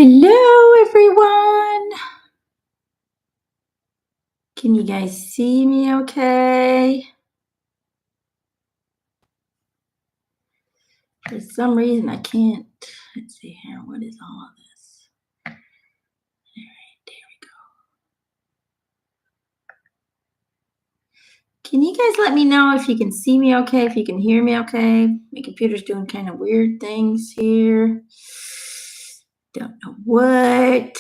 Hello, everyone. Can you guys see me okay? For some reason, I can't. Let's see here. What is all of this? All right, there we go. Can you guys let me know if you can see me okay, if you can hear me okay? My computer's doing kind of weird things here. Don't know what.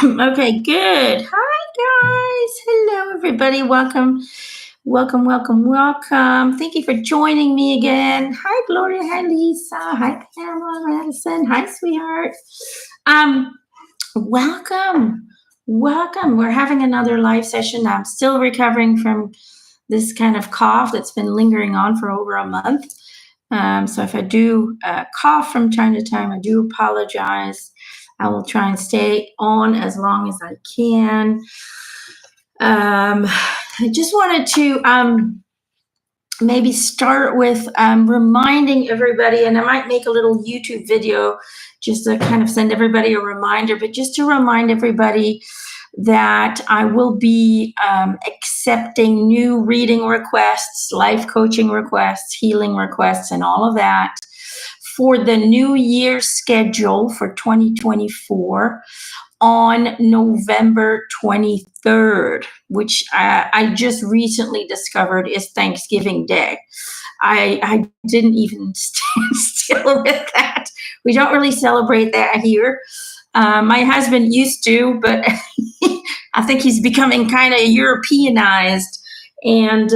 Okay, good. Hi, guys. Hello, everybody. Welcome. Thank you for joining me again. Hi, Gloria. Hi, Lisa. Hi, Pamela, Madison. Hi, sweetheart. Welcome. We're having another live session. I'm still recovering from this kind of cough that's been lingering on for over a month. So if I do cough from time to time, I do apologize. I will try and stay on as long as I can. I just wanted to maybe start with reminding everybody, and I might make a little YouTube video just to kind of send everybody a reminder, but just to remind everybody that I will be accepting new reading requests, life coaching requests, healing requests, and all of that for the New Year schedule for 2024 on November 23rd, which I just recently discovered is Thanksgiving Day. I didn't even stand still with that. We don't really celebrate that here. My husband used to, but I think he's becoming kind of Europeanized. And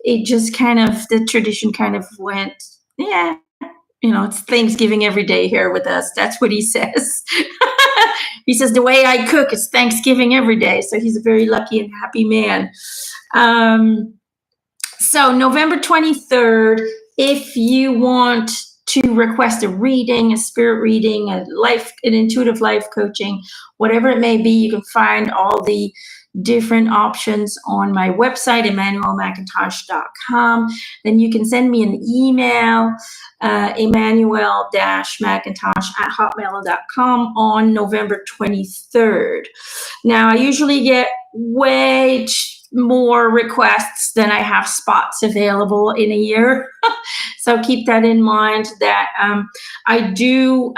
it just kind of, the tradition kind of went, yeah, it's Thanksgiving every day here with us. That's what he says. He says, the way I cook is Thanksgiving every day. So he's a very lucky and happy man. So November 23rd, if you want to request a reading, a spirit reading, an intuitive life coaching, whatever it may be, you can find all the different options on my website, EmanuelleMcIntosh.com. Then you can send me an email, Emanuelle-McIntosh@hotmail.com on November 23rd. Now, I usually get way more requests than I have spots available in a year. So keep that in mind that I do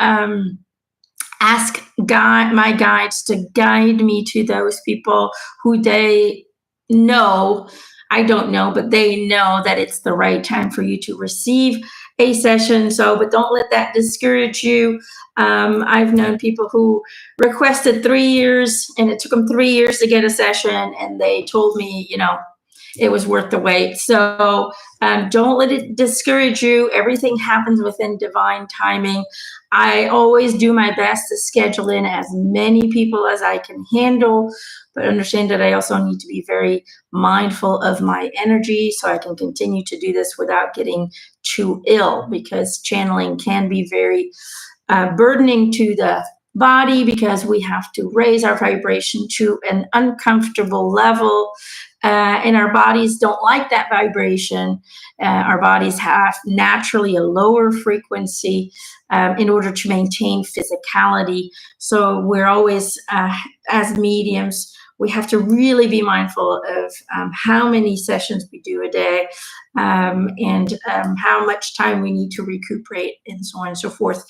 ask my guides to guide me to those people who they know, I don't know, but they know that it's the right time for you to receive a session. So, but don't let that discourage you. I've known people who requested 3 years and it took them 3 years to get a session, and they told me, it was worth the wait. So don't let it discourage you. Everything happens within divine timing. I always do my best to schedule in as many people as I can handle, but understand that I also need to be very mindful of my energy so I can continue to do this without getting too ill, because channeling can be very burdening to the body, because we have to raise our vibration to an uncomfortable level. And our bodies don't like that vibration. Our bodies have naturally a lower frequency in order to maintain physicality. So we're always, as mediums, we have to really be mindful of how many sessions we do a day, and how much time we need to recuperate, and so on and so forth.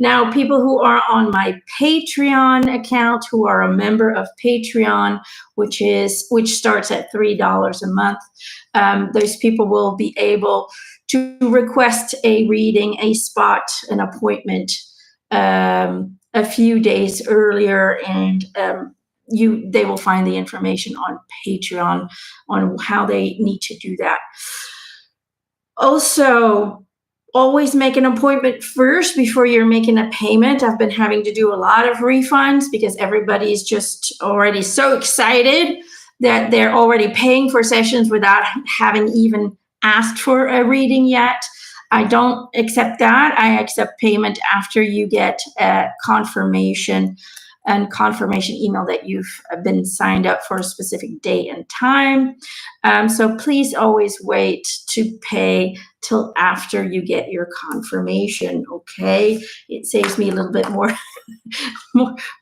Now, people who are on my Patreon account, who are a member of Patreon, which starts at $3 a month, those people will be able to request a reading, a spot, an appointment a few days earlier, and they will find the information on Patreon on how they need to do that. Also, always make an appointment first before you're making a payment. I've been having to do a lot of refunds because everybody's just already so excited that they're already paying for sessions without having even asked for a reading yet. I don't accept that. I accept payment after you get a confirmation and confirmation email that you've been signed up for a specific date and time. So please always wait to pay till after you get your confirmation, okay? It saves me a little bit more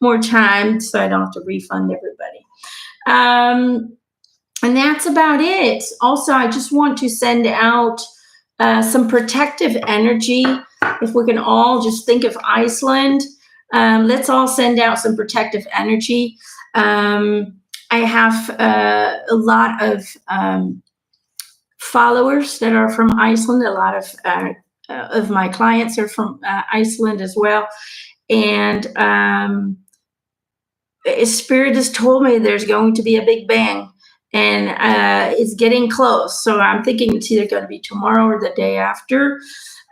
more time, so I don't have to refund everybody. And that's about it. Also, I just want to send out some protective energy. If we can all just think of Iceland, let's all send out some protective energy. I have a lot of followers that are from Iceland. A lot of my clients are from Iceland as well. And Spirit has told me there's going to be a big bang, and it's getting close. So I'm thinking it's either going to be tomorrow or the day after.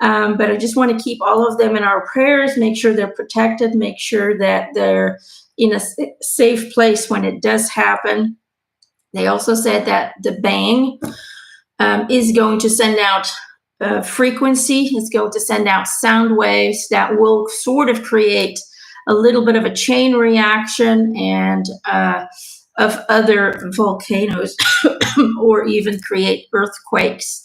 But I just want to keep all of them in our prayers, make sure they're protected, make sure that they're in a safe place when it does happen. They also said that the bang is going to send out frequency. It's going to send out sound waves that will sort of create a little bit of a chain reaction and of other volcanoes or even create earthquakes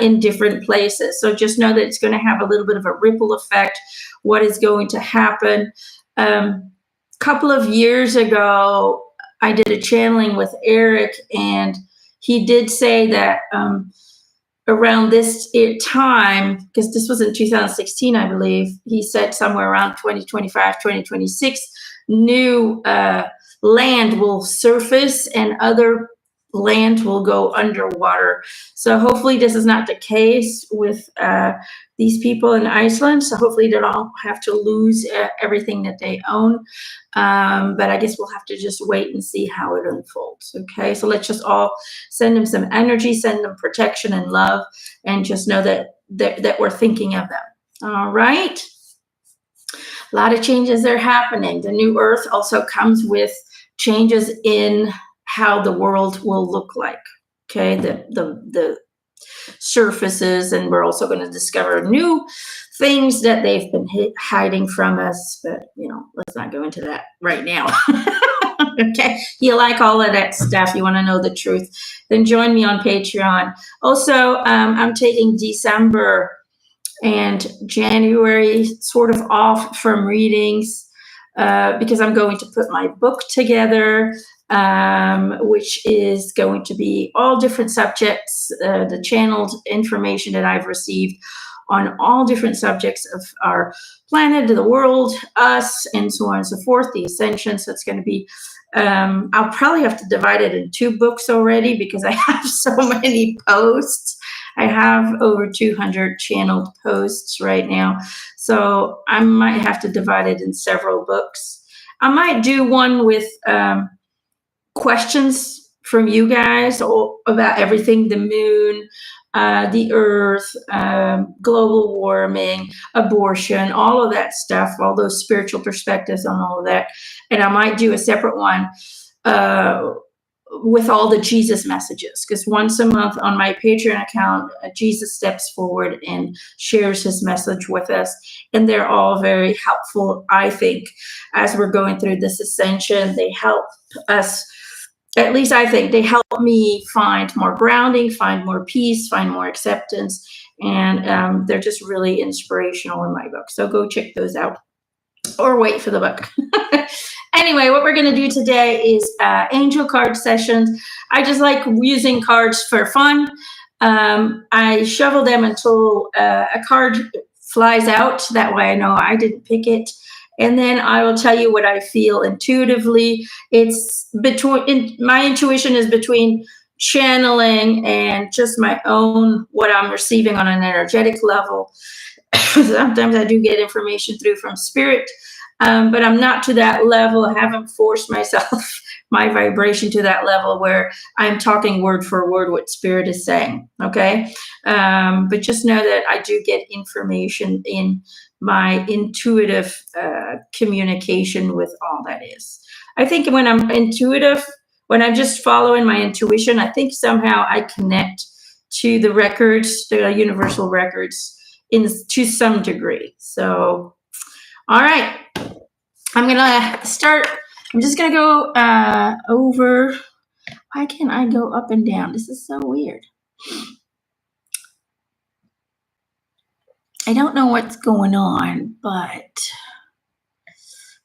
in different places. So just know that it's going to have a little bit of a ripple effect. What is going to happen? Couple of years ago, I did a channeling with Eric, and he did say that around this time, because this was in 2016, I believe, he said somewhere around 2025, 2026, new land will surface and other land will go underwater. So hopefully this is not the case with these people in Iceland. So hopefully they don't have to lose everything that they own. But I guess we'll have to just wait and see how it unfolds. Okay, so let's just all send them some energy, send them protection and love, and just know that we're thinking of them. All right. A lot of changes are happening. The new earth also comes with changes in how the world will look like. Okay, the surfaces, and we're also going to discover new things that they've been hiding from us, but let's not go into that right now. Okay, you like all of that stuff, you want to know the truth, then join me on Patreon. Also, I'm taking December and January sort of off from readings because I'm going to put my book together, which is going to be all different subjects, the channeled information that I've received on all different subjects of our planet, the world, us, and so on and so forth, the ascension. So it's going to be, I'll probably have to divide it in 2 books already because I have so many posts. I have over 200 channeled posts right now. So I might have to divide it in several books. I might do one with questions from you guys about everything, the moon, the earth, global warming, abortion, all of that stuff, all those spiritual perspectives on all of that. And I might do a separate one with all the Jesus messages, because once a month on my Patreon account, Jesus steps forward and shares his message with us. And they're all very helpful, I think, as we're going through this ascension. They help us, at least I think, they help me find more grounding, find more peace, find more acceptance. And they're just really inspirational in my book. So go check those out or wait for the book. Anyway, what we're going to do today is angel card sessions. I just like using cards for fun. I shuffle them until a card flies out. That way I know I didn't pick it. And then I will tell you what I feel intuitively. It's my intuition is between channeling and just my own, what I'm receiving on an energetic level. Sometimes I do get information through from spirit, but I'm not to that level. I haven't forced myself, my vibration to that level where I'm talking word for word what spirit is saying. Okay. But just know that I do get information in my intuitive communication with all that is. I think when I'm intuitive, when I'm just following my intuition, I think somehow I connect to the records, the universal records, to some degree. So, all right. I'm just gonna go over. Why can't I go up and down? This is so weird. I don't know what's going on, but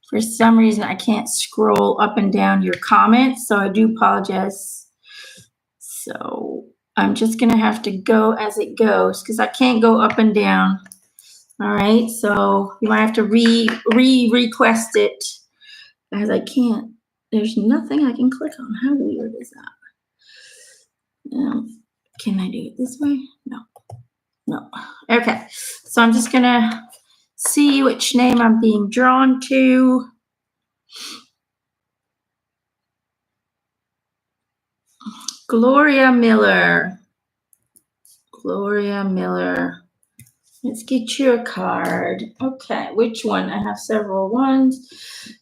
for some reason I can't scroll up and down your comments, so I do apologize. So I'm just gonna have to go as it goes because I can't go up and down. All right, so you might have to request it because I can't. There's nothing I can click on. How weird is that? Can I do it this way? No. Okay, so I'm just gonna see which name I'm being drawn to. Gloria Miller. Let's get you a card. Okay, which one? I have several ones.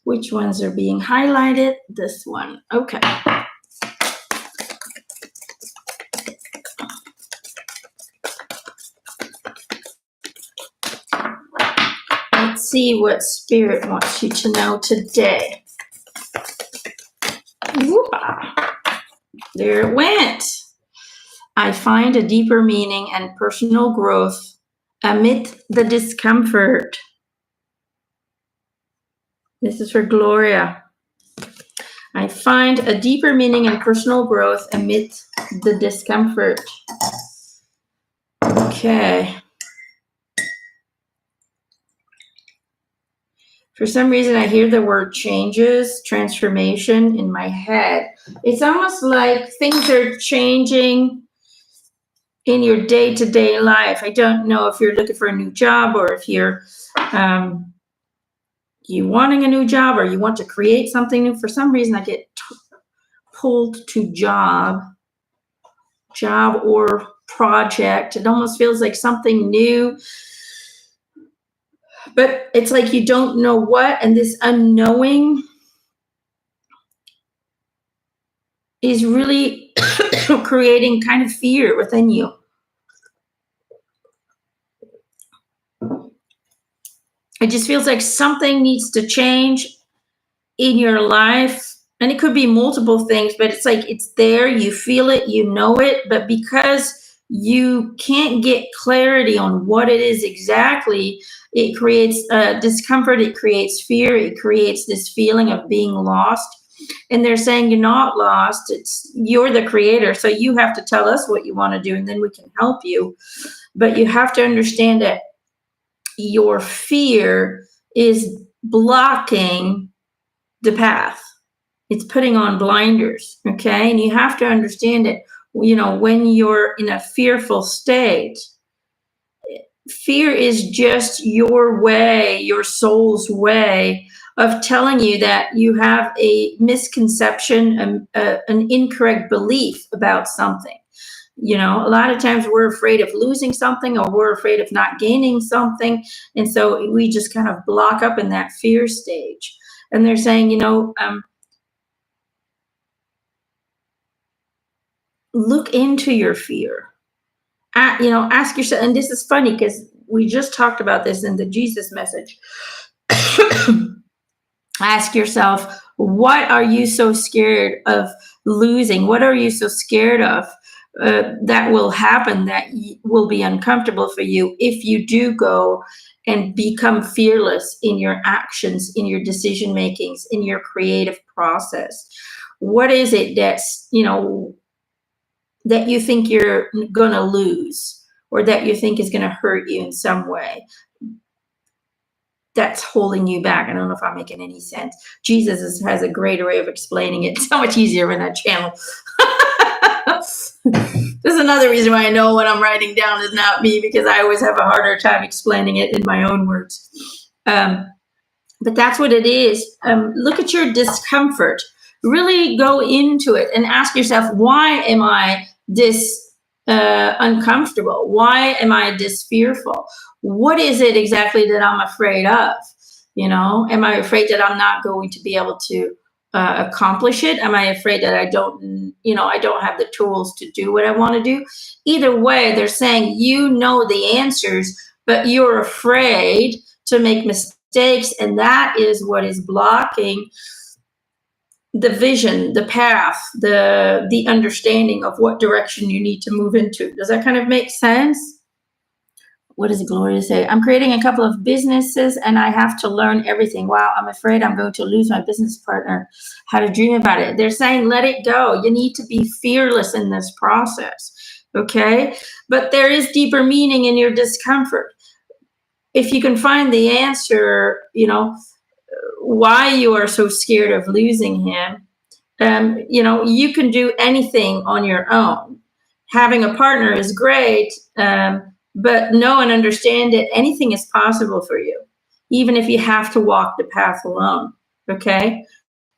Which ones are being highlighted? This one. Okay. Let's see what Spirit wants you to know today. Whoop-ah. There it went. I find a deeper meaning and personal growth amid the discomfort. This is for Gloria. I find a deeper meaning and personal growth amid the discomfort. Okay. For some reason, I hear the word changes, transformation in my head. It's almost like things are changing in your day-to-day life. I don't know if you're looking for a new job or if you're you wanting a new job or you want to create something new. For some reason, I get pulled to job or project. It almost feels like something new, but it's like you don't know what, and this unknowing is really creating kind of fear within you. It just feels like something needs to change in your life. And it could be multiple things, but it's like it's there, you feel it, you know it, but because you can't get clarity on what it is exactly, it creates discomfort, it creates fear, it creates this feeling of being lost. And they're saying you're not lost, you're the creator, so you have to tell us what you want to do and then we can help you. But you have to understand that your fear is blocking the path. It's putting on blinders, okay? And you have to understand it. You know, when you're in a fearful state, fear is just your way, your soul's way of telling you that you have a misconception, an incorrect belief about something. You know, a lot of times we're afraid of losing something or we're afraid of not gaining something. And so we just kind of block up in that fear stage. And they're saying, you know, look into your fear. Ask yourself, and this is funny because we just talked about this in the Jesus message. Ask yourself, what are you so scared of losing? What are you so scared of that will happen, that will be uncomfortable for you if you do go and become fearless in your actions, in your decision makings, in your creative process? What is it that's, that you think you're going to lose or that you think is going to hurt you in some way that's holding you back? I don't know if I'm making any sense. Jesus has a great way of explaining it. It's so much easier in that channel. This is another reason why I know what I'm writing down is not me, because I always have a harder time explaining it in my own words. But that's what it is. Look at your discomfort. Really go into it and ask yourself, why am I this uncomfortable? Why am I this fearful? What is it exactly that I'm afraid of? Am I afraid that I'm not going to be able to accomplish it? Am I afraid that I don't have the tools to do what I want to do? Either way, they're saying the answers, but you're afraid to make mistakes mistakes, and that is what is blocking the vision, the path, the understanding of what direction you need to move into. Does that kind of make sense? What does Gloria say? I'm creating a couple of businesses and I have to learn everything. Wow, I'm afraid I'm going to lose my business partner. How to dream about it. They're saying, let it go. You need to be fearless in this process. Okay? But there is deeper meaning in your discomfort. If you can find the answer, why you are so scared of losing him, you can do anything on your own. Having a partner is great, but know and understand that anything is possible for you, even if you have to walk the path alone. Okay?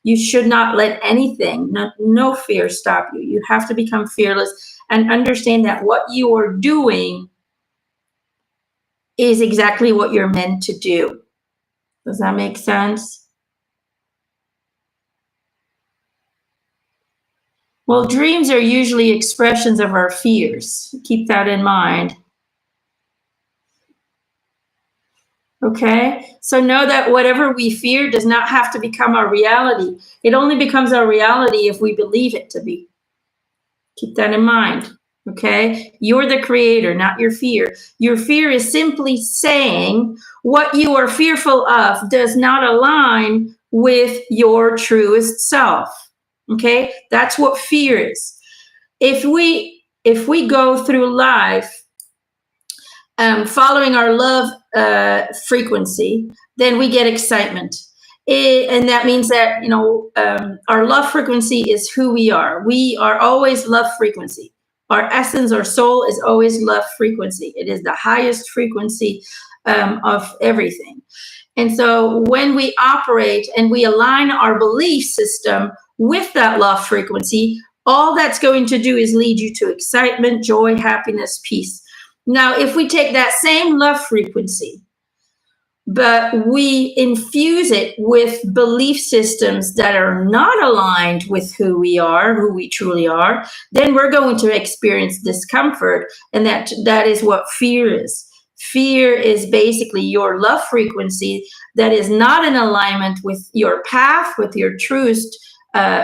You should not let anything, no fear stop you. You have to become fearless and understand that what you are doing is exactly what you're meant to do. Does that make sense? Well, dreams are usually expressions of our fears. Keep that in mind. Okay? So know that whatever we fear does not have to become our reality. It only becomes our reality if we believe it to be. Keep that in mind. Okay? You're the creator, not your fear. Your fear is simply saying what you are fearful of does not align with your truest self. Okay? That's what fear is. If we go through life following our love frequency, then we get excitement. And that means that, our love frequency is who we are. We are always love frequency. Our essence, our soul is always love frequency. It is the highest frequency of everything. And so when we operate and we align our belief system with that love frequency, all that's going to do is lead you to excitement, joy, happiness, peace. Now, if we take that same love frequency, but we infuse it with belief systems that are not aligned with who we are, who we truly are, then we're going to experience discomfort. And that is what fear is. Fear is basically your love frequency that is not in alignment with your path, with your truest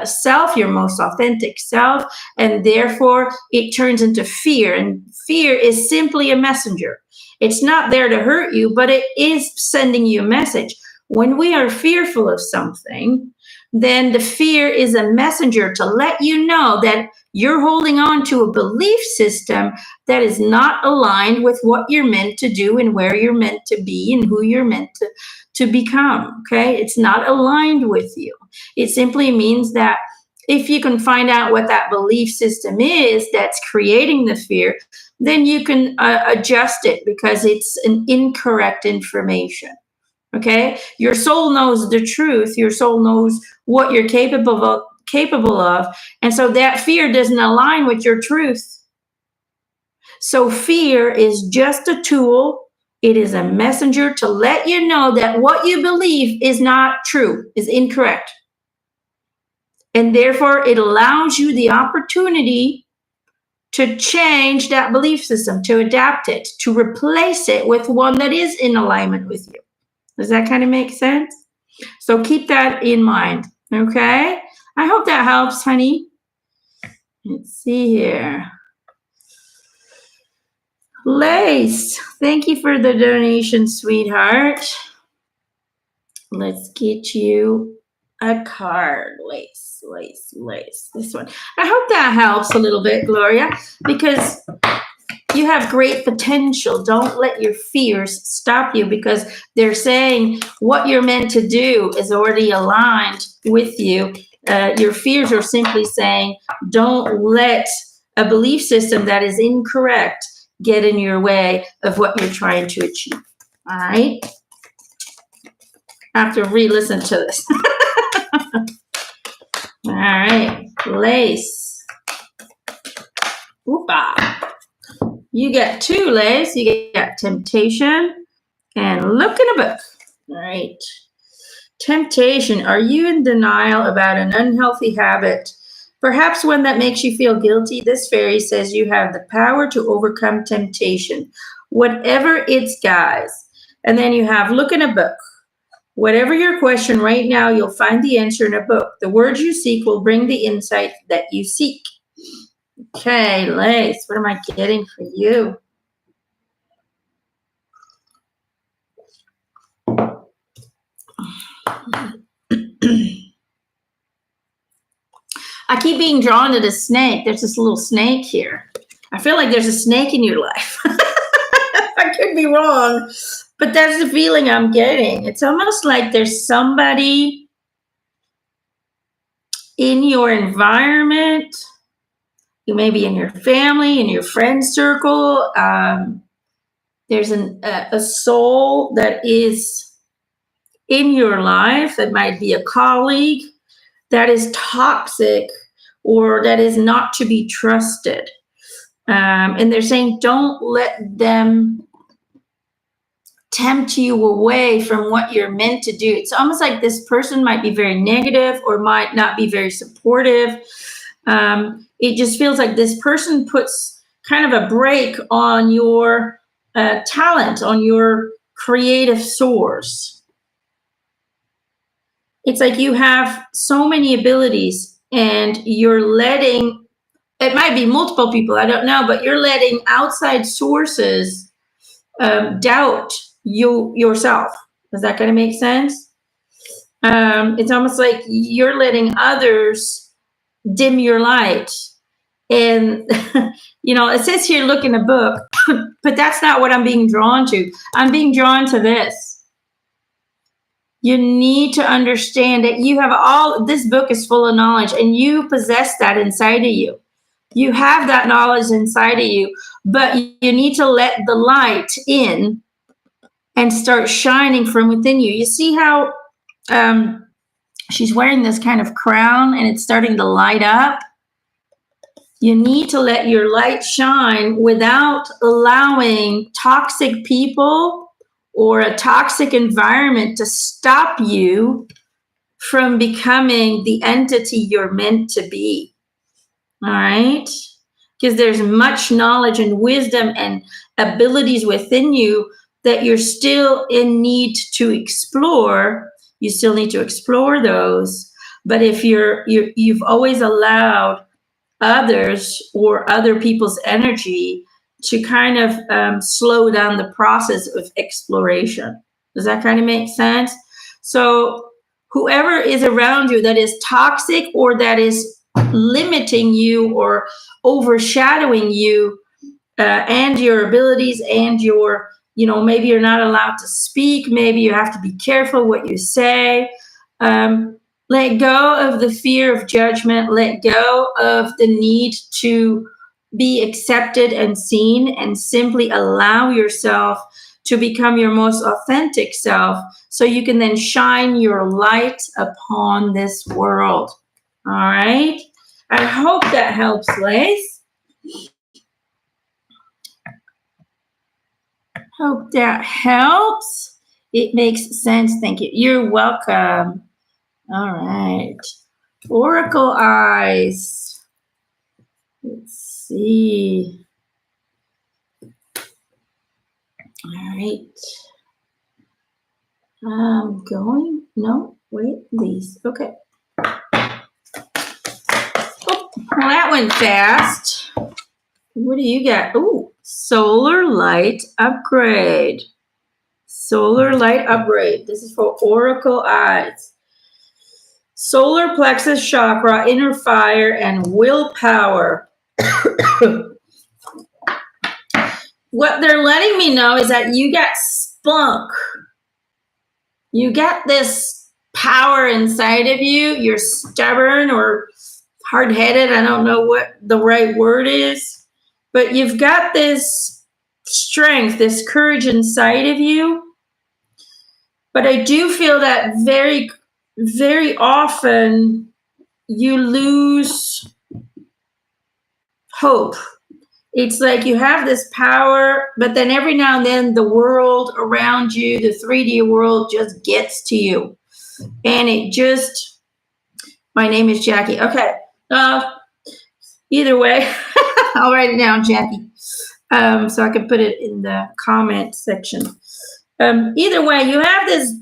self, your most authentic self, and therefore it turns into fear. And fear is simply a messenger. It's not there to hurt you, but it is sending you a message. When we are fearful of something, then the fear is a messenger to let you know that you're holding on to a belief system that is not aligned with what you're meant to do and where you're meant to be and who you're meant to become. Okay? It's not aligned with you. It simply means that if you can find out what that belief system is that's creating the fear, then you can adjust it because it's an incorrect information. Okay? Your soul knows the truth. Your soul knows what you're capable of. And so that fear doesn't align with your truth. So fear is just a tool. It is a messenger to let you know that what you believe is not true, is incorrect. And therefore, it allows you the opportunity to change that belief system, to adapt it, to replace it with one that is in alignment with you. Does that kind of make sense? So keep that in mind, okay? I hope that helps, honey. Let's see here. Lace, thank you for the donation, sweetheart. Let's get you a card. Lace. This one. I hope that helps a little bit, Gloria, because you have great potential. Don't let your fears stop you because they're saying what you're meant to do is already aligned with you. Your fears are simply saying, don't let a belief system that is incorrect get in your way of what you're trying to achieve. All right? I have to re-listen to this. All right, Lace. Oopa. You got two, Lace. You got temptation and look in a book. All right. Temptation. Are you in denial about an unhealthy habit? Perhaps one that makes you feel guilty? This fairy says you have the power to overcome temptation, whatever it's, guys. And then you have look in a book. Whatever your question right now, you'll find the answer in a book. The words you seek will bring the insight that you seek. Okay, Lace, what am I getting for you? I keep being drawn to the snake. There's this little snake here. I feel like there's a snake in your life. I could be wrong, but that's the feeling I'm getting. It's almost like there's somebody in your environment, you may be in your family, in your friend circle. There's a soul that is in your life that might be a colleague that is toxic or that is not to be trusted. And they're saying, don't let them tempt you away from what you're meant to do. It's almost like this person might be very negative or might not be very supportive. It just feels like this person puts kind of a brake on your talent, on your creative source. It's like you have so many abilities and you're letting, it might be multiple people, I don't know, but you're letting outside sources doubt you yourself. Is that going to make sense? It's almost like you're letting others dim your light. And, it says here, look in a book, but that's not what I'm being drawn to. I'm being drawn to this. You need to understand that you have this book is full of knowledge and you possess that inside of you. You have that knowledge inside of you, but you need to let the light in and start shining from within you. You see how she's wearing this kind of crown and it's starting to light up? You need to let your light shine without allowing toxic people or a toxic environment to stop you from becoming the entity you're meant to be. All right? Because there's much knowledge and wisdom and abilities within you that you're still in need to explore. You still need to explore those. But if you've always allowed others or other people's energy to kind of slow down the process of exploration. Does that kind of make sense? So whoever is around you that is toxic or that is limiting you or overshadowing you and your abilities and your, maybe you're not allowed to speak. Maybe you have to be careful what you say. Let go of the fear of judgment. Let go of the need to be accepted and seen, and simply allow yourself to become your most authentic self so you can then shine your light upon this world. All right? I hope that helps, Lace. Hope that helps. It makes sense. Thank you. You're welcome. All right. Oracle eyes. Let's see. All right. I'm going. No, wait, these. Okay. Oh, well, that went fast. What do you got? Oh, solar light upgrade. Solar light upgrade. This is for Oracle eyes. Solar plexus chakra, inner fire, and willpower. What they're letting me know is that you got spunk. You got this power inside of you. You're stubborn or hard-headed. I don't know what the right word is. But you've got this strength, this courage inside of you. But I do feel that very, very often you lose hope. It's like you have this power, but then every now and then the world around you, the 3D world, just gets to you. And it just, my name is Jackie. Okay. Either way, I'll write it down, Jackie, so I can put it in the comment section. Either way, you have this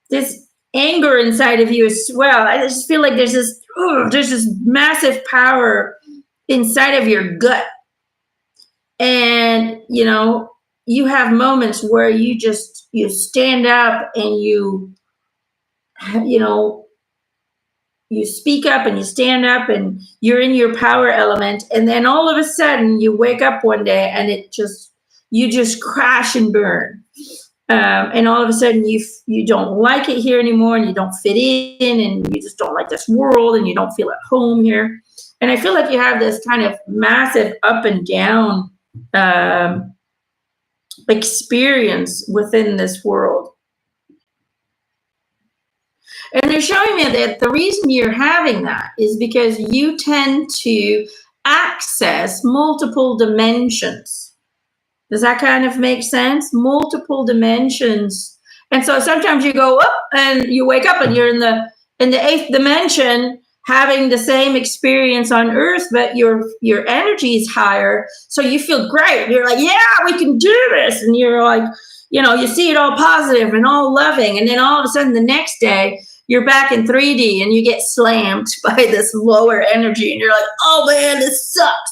this anger inside of you as well. I just feel like there's this massive power inside of your gut. And, you have moments where you stand up and you know, you speak up and you stand up and you're in your power element. And then all of a sudden you wake up one day and you just crash and burn. And all of a sudden you don't like it here anymore, and you don't fit in, and you just don't like this world, and you don't feel at home here. And I feel like you have this kind of massive up and down experience within this world. And they're showing me that the reason you're having that is because you tend to access multiple dimensions. Does that kind of make sense? Multiple dimensions. And so sometimes you go up and you wake up and you're in the 8th dimension, having the same experience on Earth, but your energy is higher. So you feel great. You're like, yeah, we can do this. And you're like, you see it all positive and all loving. And then all of a sudden the next day, you're back in 3D and you get slammed by this lower energy. And you're like, oh man, this sucks.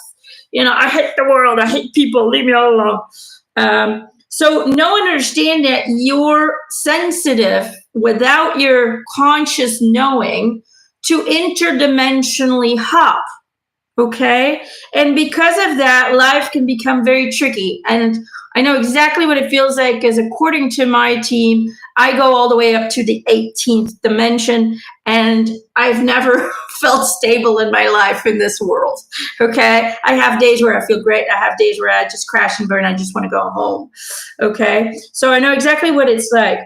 I hate the world. I hate people. Leave me all alone. So know and understand that you're sensitive without your conscious knowing to interdimensionally hop. Okay? And because of that, life can become very tricky. And I know exactly what it feels like, because according to my team, I go all the way up to the 18th dimension, and I've never felt stable in my life in this world. Okay? I have days where I feel great. I have days where I just crash and burn. I just want to go home. Okay? So I know exactly what it's like.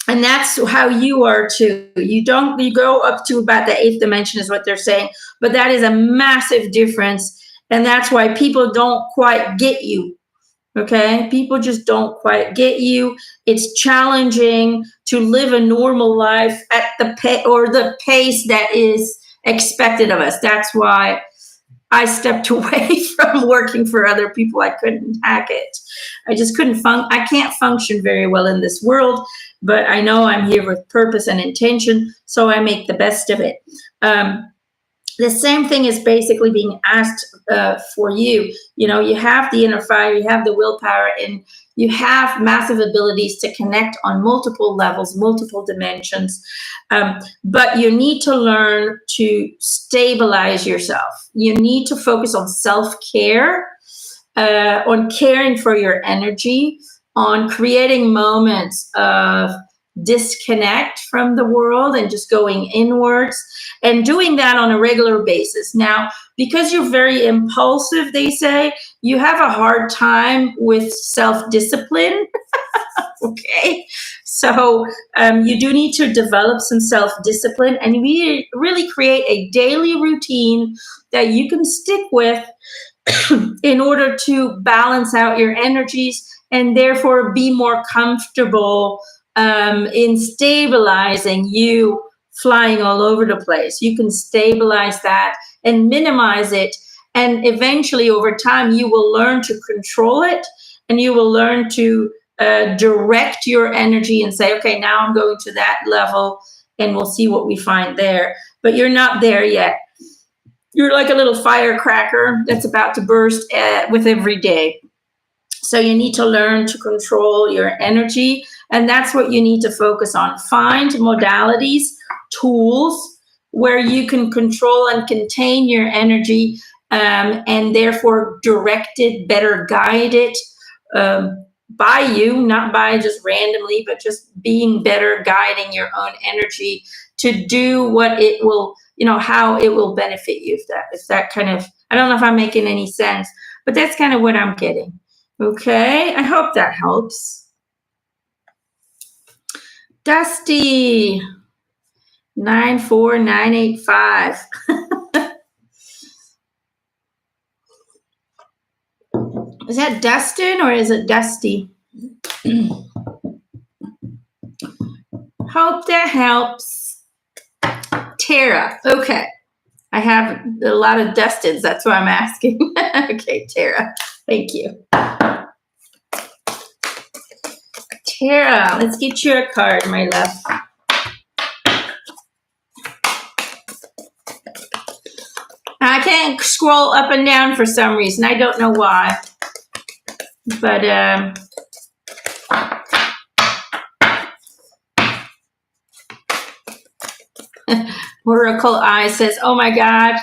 And that's how you are too. You go up to about the 8th dimension is what they're saying, but that is a massive difference. And that's why people don't quite get you. Okay? People just don't quite get you. It's challenging to live a normal life at the pace that is expected of us. That's why I stepped away from working for other people. I couldn't hack it. I just couldn't I can't function very well in this world, but I know I'm here with purpose and intention, so I make the best of it. The same thing is basically being asked for you. You have the inner fire, you have the willpower, and you have massive abilities to connect on multiple levels, multiple dimensions. But you need to learn to stabilize yourself. You need to focus on self-care, on caring for your energy, on creating moments of disconnect from the world and just going inwards, and doing that on a regular basis. Now, because you're very impulsive, they say, you have a hard time with self-discipline. Okay. So you do need to develop some self-discipline, and we really create a daily routine that you can stick with in order to balance out your energies and therefore be more comfortable in stabilizing you flying all over the place. You can stabilize that and minimize it. And eventually over time, you will learn to control it, and you will learn to direct your energy and say, okay, now I'm going to that level, and we'll see what we find there. But you're not there yet. You're like a little firecracker that's about to burst with every day. So you need to learn to control your energy, and that's what you need to focus on. Find modalities, tools where you can control and contain your energy, and therefore direct it, better guide it by you, not by just randomly, but just being better guiding your own energy to do what it will, how it will benefit you. If that kind of, I don't know if I'm making any sense, but that's kind of what I'm getting. Okay, I hope that helps. Dusty, 94985. Is that Dustin or is it Dusty? Hope that helps. Tara, okay. I have a lot of Dustins, that's why I'm asking. Okay, Tara, thank you. Tara, let's get you a card, my love. I can't scroll up and down for some reason. I don't know why. But Oracle Eye says, oh my God,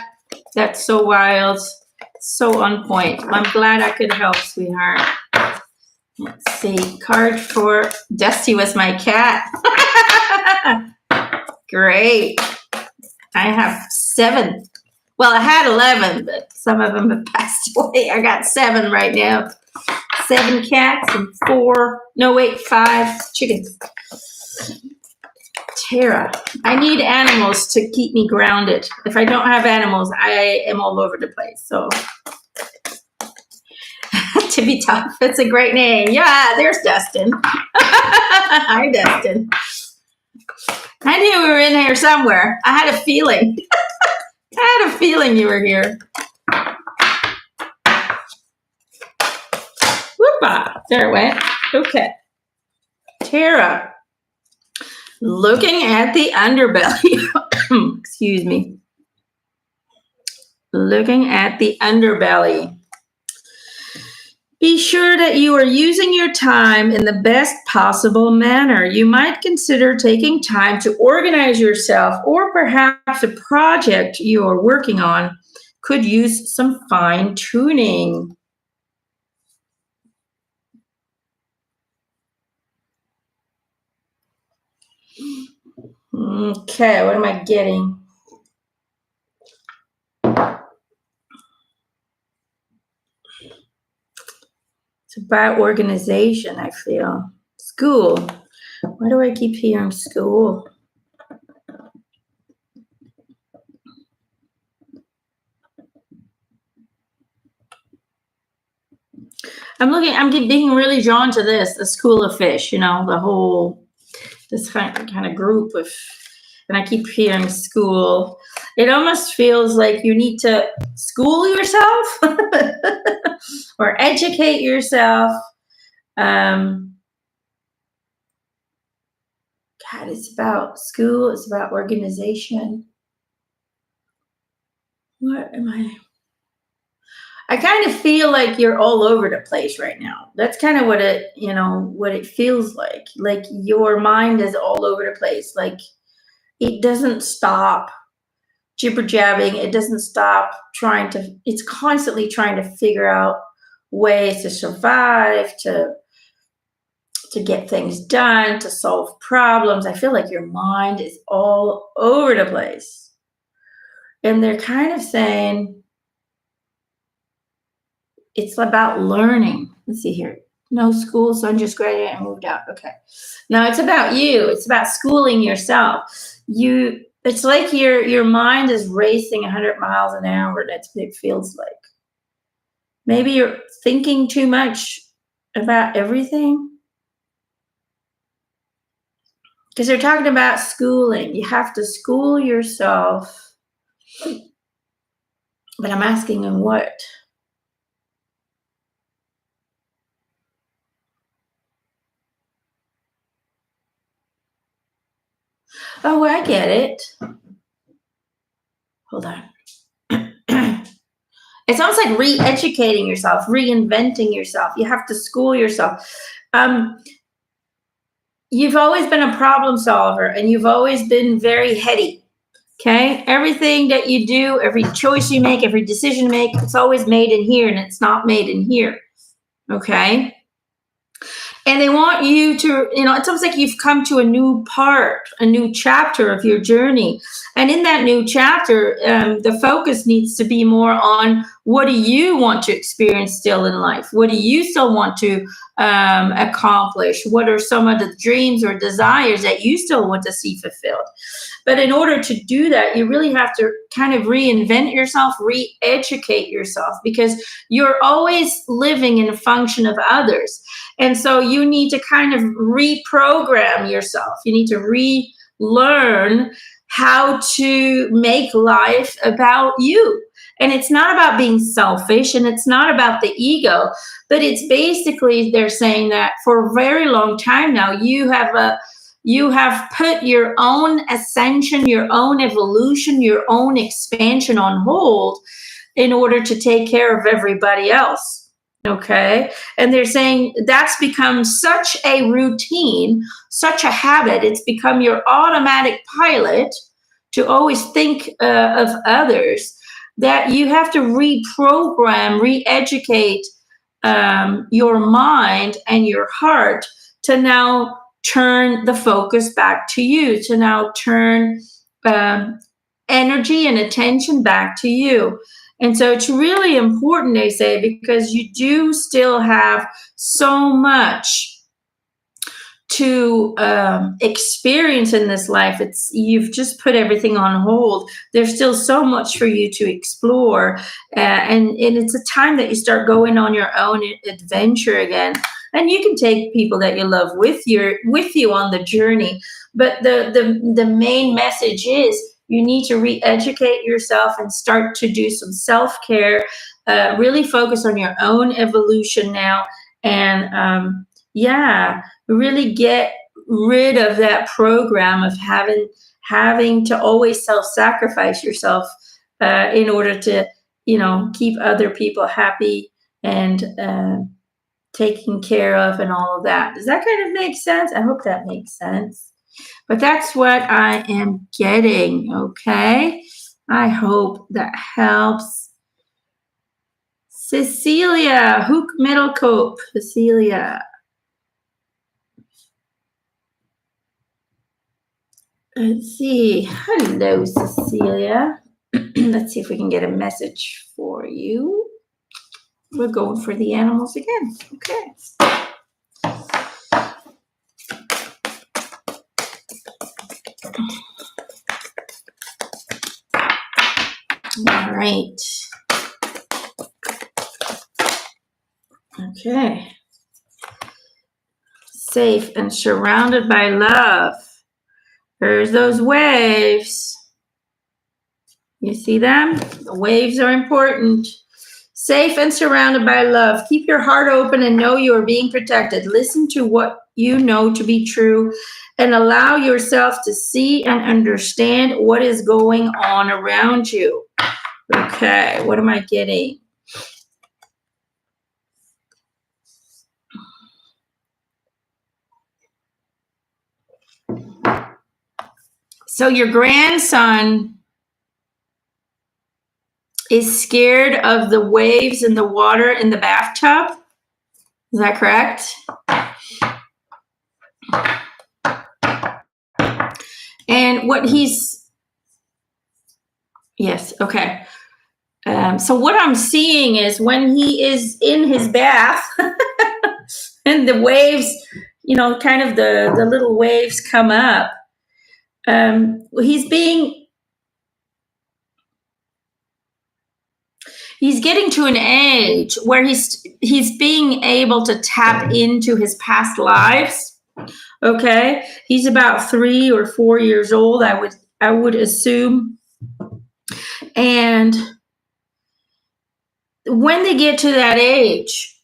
that's so wild. So on point. I'm glad I could help, sweetheart. Let's see. Card for Dusty was my cat. Great. I have 7. Well, I had 11, but some of them have passed away. I got 7 right now. 7 cats and 5 chickens. Tara, I need animals to keep me grounded. If I don't have animals, I am all over the place. So, to be tough, it's a great name. Yeah, there's Dustin. Hi, Dustin. I knew we were in here somewhere. I had a feeling. I had a feeling you were here. Whoop-ah. There it went. Okay. Tara. Looking at the underbelly. Excuse me. Looking at the underbelly. Be sure that you are using your time in the best possible manner. You might consider taking time to organize yourself, or perhaps a project you are working on could use some fine-tuning. Okay, what am I getting? It's about organization, I feel. School. Why do I keep hearing school? I'm being really drawn to this, the school of fish, the whole, this kind of group of, and I keep hearing school. It almost feels like you need to school yourself or educate yourself. God, it's about school. It's about organization. What am I? I kind of feel like you're all over the place right now. That's kind of what it feels like. Like your mind is all over the place. Like it doesn't stop jibber jabbing. It doesn't stop it's constantly trying to figure out ways to survive, to get things done, to solve problems. I feel like your mind is all over the place. And they're kind of saying, it's about learning. Let's see here. No school, son just graduated and moved out. Okay. Now it's about you. It's about schooling yourself. It's like your mind is racing 100 miles an hour. That's what it feels like. Maybe you're thinking too much about everything. Because they're talking about schooling. You have to school yourself. But I'm asking in what? Oh, I get it. Hold on. It's almost like re-educating yourself, reinventing yourself. You have to school yourself. You've always been a problem solver, and you've always been very heady. Okay? Everything that you do, every choice you make, every decision you make, it's always made in here, and it's not made in here. Okay? And they want you to, it's almost like you've come to a new part, a new chapter of your journey. And in that new chapter, the focus needs to be more on what do you want to experience still in life? What do you still want to accomplish? What are some of the dreams or desires that you still want to see fulfilled? But in order to do that, you really have to kind of reinvent yourself, re-educate yourself, because you're always living in a function of others. And so you need to kind of reprogram yourself. You need to relearn how to make life about you And it's not about being selfish, and it's not about the ego, but it's basically, they're saying that for a very long time now, you have put your own ascension, your own evolution, your own expansion on hold in order to take care of everybody else. Okay. And they're saying that's become such a routine, such a habit. It's become your automatic pilot to always think of others, that you have to reprogram, re-educate your mind and your heart to now turn the focus back to you, to now turn energy and attention back to you. And so it's really important, they say, because you do still have so much to experience in this life. You've just put everything on hold. There's still so much for you to explore, and it's a time that you start going on your own adventure again. And you can take people that you love with you on the journey. But the main message is you need to re-educate yourself and start to do some self-care. Really focus on your own evolution now, and really get rid of that program of having to always self-sacrifice yourself in order to, keep other people happy and taken care of and all of that. Does that kind of make sense? I hope that makes sense. But that's what I am getting, okay? I hope that helps. Cecilia, Hook Middlecope, Cecilia. Let's see. Hello, Cecilia. Let's see if we can get a message for you. We're going for the animals again. Okay. All right. Okay. Safe and surrounded by love. There's those waves. You see them? The waves are important. Safe and surrounded by love. Keep your heart open and know you are being protected. Listen to what you know to be true and allow yourself to see and understand what is going on around you. Okay, what am I getting? So your grandson is scared of the waves and the water in the bathtub. Is that correct? And yes, okay. So what I'm seeing is when he is in his bath and the waves, kind of the little waves come up, he's getting to an age where he's being able to tap into his past lives. Okay, he's about 3 or 4 years old, I would assume. And when they get to that age,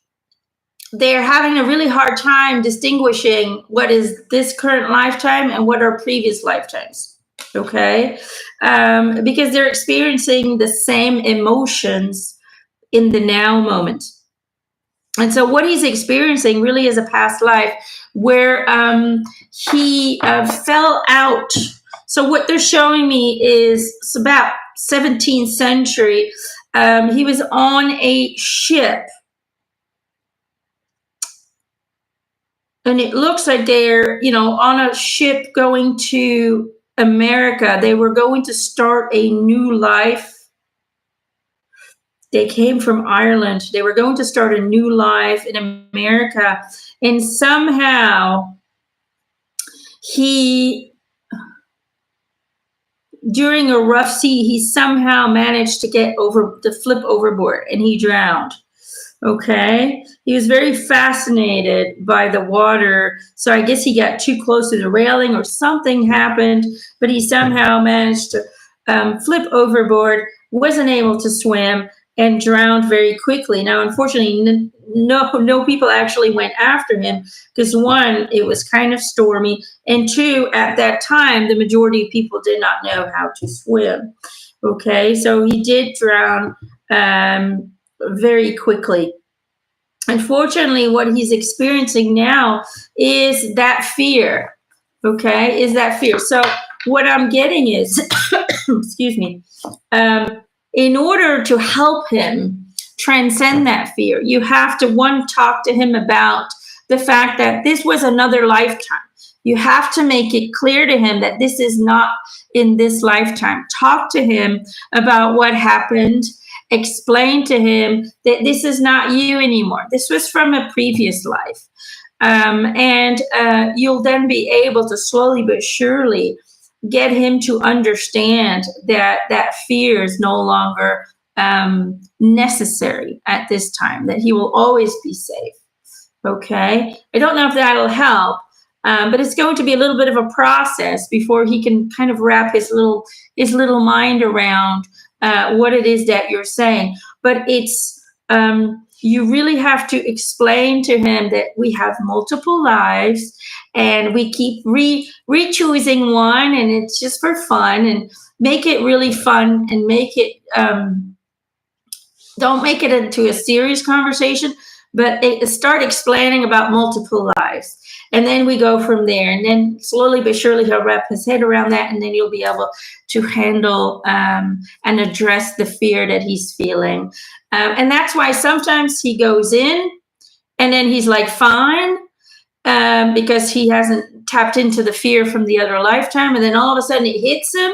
they're having a really hard time distinguishing what is this current lifetime and what are previous lifetimes. Okay, because they're experiencing the same emotions in the now moment. And so what he's experiencing really is a past life where he fell out. So what they're showing me is it's about 17th century. He was on a ship. And it looks like they're, on a ship going to America. They were going to start a new life. They came from Ireland. They were going to start a new life in America. And somehow during a rough sea, he somehow managed to flip overboard and he drowned. Okay. He was very fascinated by the water. So I guess he got too close to the railing or something happened, but he somehow managed to flip overboard, wasn't able to swim and drowned very quickly. Now, unfortunately, no people actually went after him because one, it was kind of stormy, and two, at that time, the majority of people did not know how to swim. Okay, so he did drown very quickly. Unfortunately, what he's experiencing now is that fear. Okay, is that fear. So what I'm getting is, excuse me, in order to help him transcend that fear, you have to, one, talk to him about the fact that this was another lifetime. You have to make it clear to him that this is not in this lifetime. Talk to him about what happened. Explain to him that this is not you anymore. This was from a previous life. And you'll then be able to slowly but surely get him to understand that that fear is no longer necessary at this time, that he will always be safe. Okay? I don't know if that'll help, but it's going to be a little bit of a process before he can kind of wrap his little mind around what it is that you're saying. But it's you really have to explain to him that we have multiple lives and we keep re-choosing one, and it's just for fun, and make it really fun, and make it don't make it into a serious conversation, but start explaining about multiple lives. And then we go from there. And then slowly but surely he'll wrap his head around that, and then you'll be able to handle and address the fear that he's feeling. And that's why sometimes he goes in and then he's like fine, because he hasn't tapped into the fear from the other lifetime. And then all of a sudden it hits him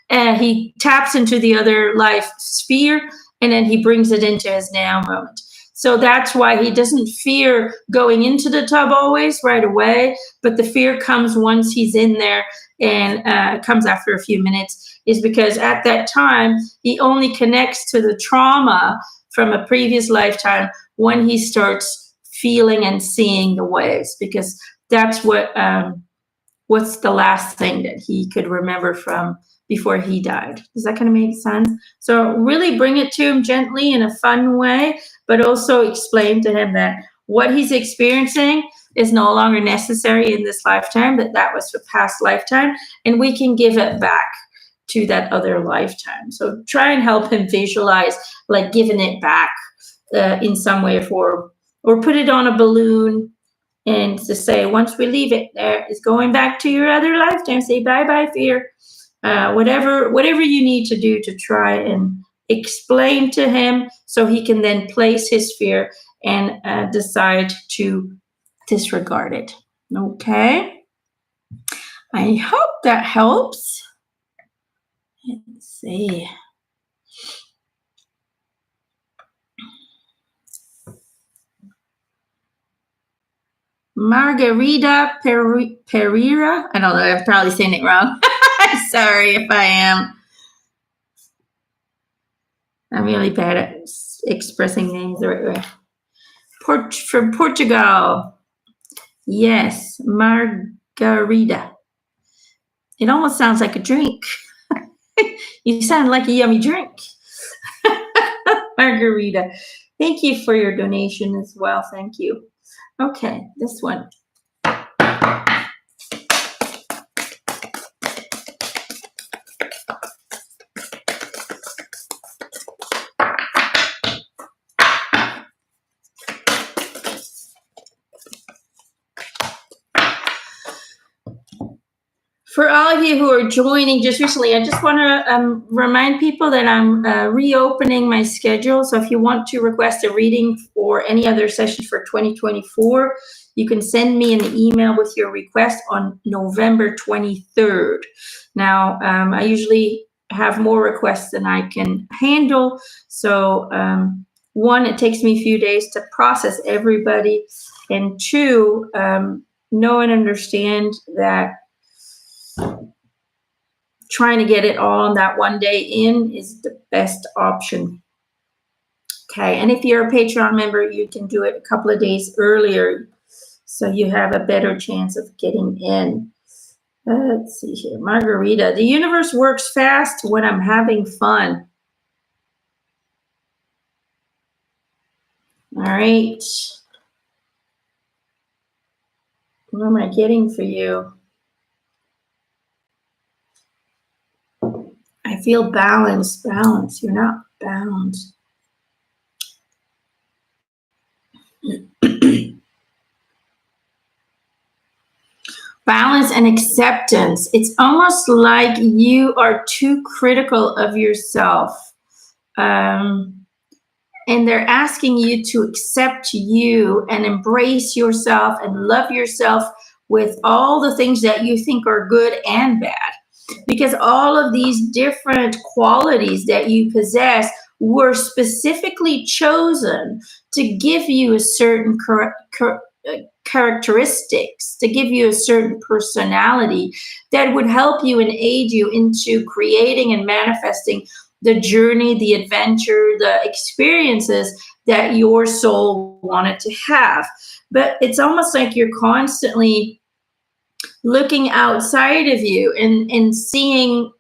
and he taps into the other life sphere, and then he brings it into his now moment. So that's why he doesn't fear going into the tub always right away, but the fear comes once he's in there, and comes after a few minutes, is because at that time, he only connects to the trauma from a previous lifetime when he starts feeling and seeing the waves, because that's what's the last thing that he could remember from before he died. Does that kind of make sense? So really bring it to him gently in a fun way, but also explain to him that what he's experiencing is no longer necessary in this lifetime, that was a past lifetime, and we can give it back to that other lifetime. So try and help him visualize like giving it back in some way, or put it on a balloon and to say, once we leave it, there is going back to your other lifetime. Say bye-bye fear. Whatever you need to do to try and explain to him, so he can then place his fear and decide to disregard it. Okay. I hope that helps. Let's see. Margarita Pereira. I don't know. I'm probably saying it wrong. Sorry if I am. I'm really bad at expressing names the right way. From Portugal. Yes, Margarita. It almost sounds like a drink. You sound like a yummy drink. Margarita. Thank you for your donation as well. Thank you. Okay, this one. For all of you who are joining just recently, I just want to remind people that I'm reopening my schedule. So if you want to request a reading or any other sessions for 2024, you can send me an email with your request on November 23rd. Now, I usually have more requests than I can handle. So one, it takes me a few days to process everybody. And two, know and understand that trying to get it all on that one day in is the best option. Okay, and if you're a Patreon member, you can do it a couple of days earlier, so you have a better chance of getting in. Let's see here. Margarita, the universe works fast when I'm having fun. All right. What am I getting for you? I feel balanced. Balance. You're not balanced. Balance and acceptance. It's almost like you are too critical of yourself. And they're asking you to accept you and embrace yourself and love yourself with all the things that you think are good and bad. Because all of these different qualities that you possess were specifically chosen to give you a certain characteristics, to give you a certain personality that would help you and aid you into creating and manifesting the journey, the adventure, the experiences that your soul wanted to have. But it's almost like you're constantly looking outside of you and seeing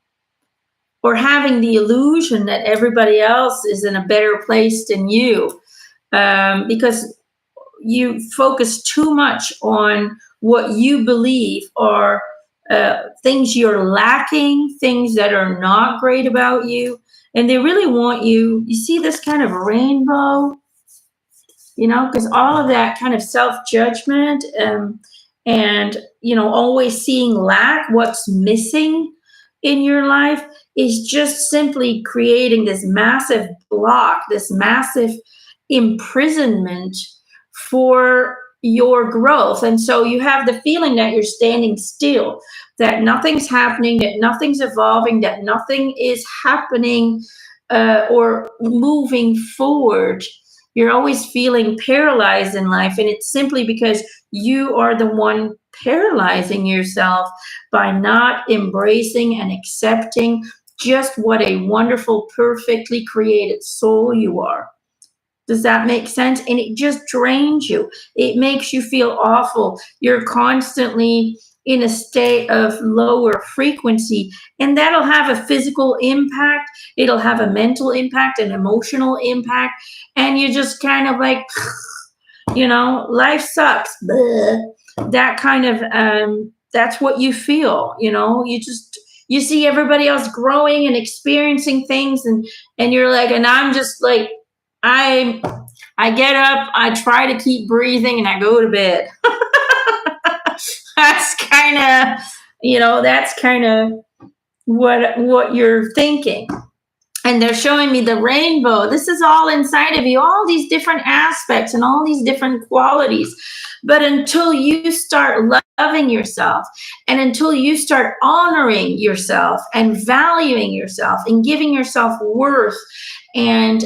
or having the illusion that everybody else is in a better place than you, because you focus too much on what you believe are things you're lacking, things that are not great about you. And they really want you, you see this kind of rainbow, because all of that kind of self-judgment, and always seeing lack, what's missing in your life, is just simply creating this massive block, this massive imprisonment for your growth. And so you have the feeling that you're standing still, that nothing's happening, that nothing's evolving, that nothing is happening or moving forward. You're always feeling paralyzed in life, and it's simply because you are the one paralyzing yourself by not embracing and accepting just what a wonderful, perfectly created soul you are. Does that make sense? And it just drains you. It makes you feel awful. You're constantly in a state of lower frequency, and that'll have a physical impact. It'll have a mental impact, an emotional impact, and you just kind of like, life sucks. Bleh. That kind of, that's what you feel. You see everybody else growing and experiencing things, and you're like, and I'm just like, I get up, I try to keep breathing, and I go to bed. That's kind of what you're thinking. And they're showing me the rainbow. This is all inside of you, all these different aspects and all these different qualities. But until you start loving yourself, and until you start honoring yourself and valuing yourself and giving yourself worth, and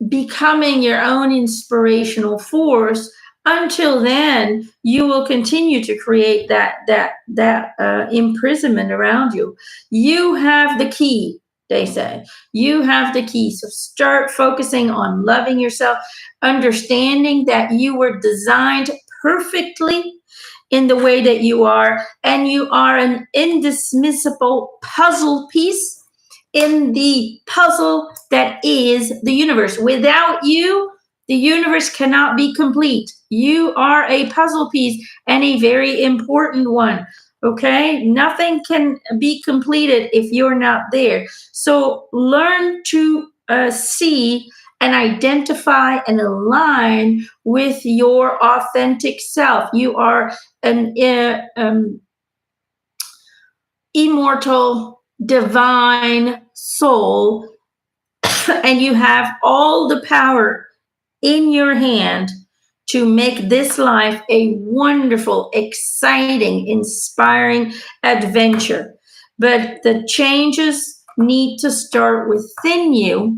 becoming your own inspirational force, until then you will continue to create that imprisonment around you. You have the key, they say. You have the key. So start focusing on loving yourself, understanding that you were designed perfectly in the way that you are, and you are an indismissible puzzle piece in the puzzle that is the universe. Without you, the universe cannot be complete. You are a puzzle piece, and a very important one. Okay? Nothing can be completed if you're not there. So learn to see and identify and align with your authentic self. You are an immortal, divine soul, and you have all the power in your hand to make this life a wonderful, exciting, inspiring adventure. But the changes need to start within you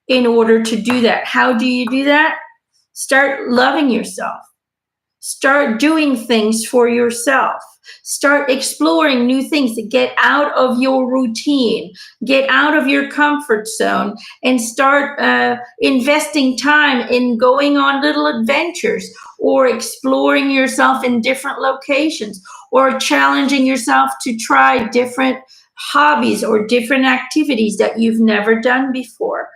in order to do that. How do you do that? Start loving yourself. Start doing things for yourself. Start exploring new things to get out of your routine, get out of your comfort zone, and start investing time in going on little adventures, or exploring yourself in different locations, or challenging yourself to try different hobbies or different activities that you've never done before.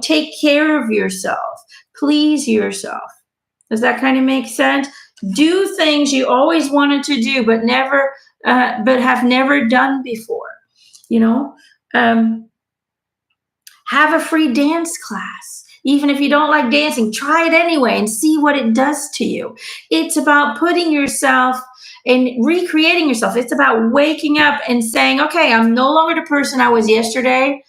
Take care of yourself. Please yourself. Does that kind of make sense? Do things you always wanted to do, but have never done before. Have a free dance class. Even if you don't like dancing, try it anyway and see what it does to you. It's about putting yourself and recreating yourself. It's about waking up and saying, okay, I'm no longer the person I was yesterday.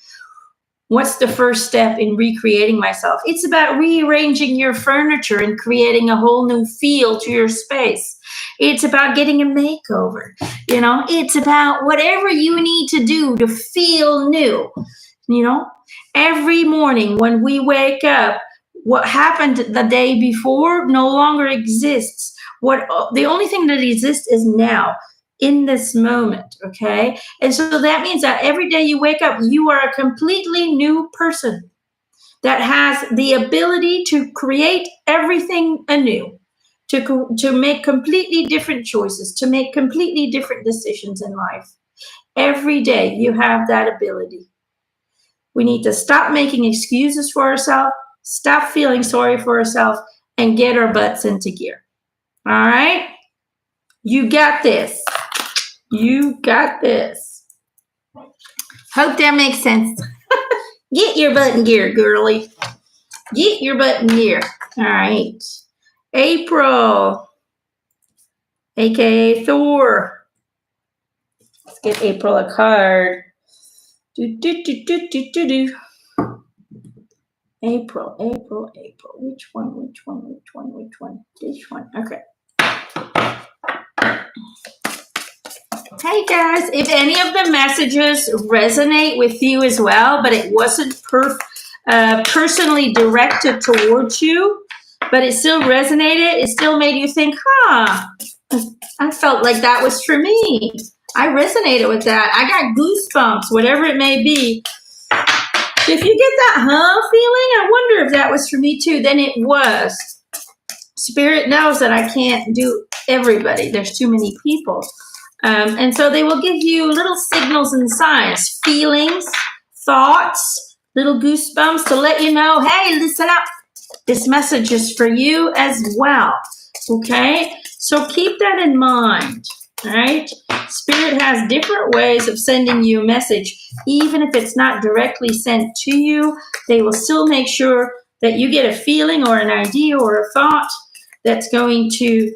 What's the first step in recreating myself? It's about rearranging your furniture and creating a whole new feel to your space. It's about getting a makeover. It's about whatever you need to do to feel new. Every morning when we wake up, what happened the day before no longer exists. The only thing that exists is now, in this moment, okay? And so that means that every day you wake up, you are a completely new person that has the ability to create everything anew, to make completely different choices, to make completely different decisions in life. Every day you have that ability. We need to stop making excuses for ourselves, stop feeling sorry for ourselves, and get our butts into gear. All right? You got this. You got this. Hope that makes sense. Get your butt in gear, girly. Get your butt in gear. All right. April, aka Thor. Let's get April a card. April. Which one? This one. Okay. Hey guys, if any of the messages resonate with you as well, but it wasn't personally directed towards you, but it still resonated, it still made you think, I felt like that was for me. I resonated with that. I got goosebumps, whatever it may be. If you get that feeling, I wonder if that was for me too. Then it was. Spirit knows that I can't do everybody. There's too many people. And so they will give you little signals and signs, feelings, thoughts, little goosebumps to let you know, hey, listen up. This message is for you as well. Okay? So keep that in mind. All right? Spirit has different ways of sending you a message. Even if it's not directly sent to you, they will still make sure that you get a feeling or an idea or a thought that's going to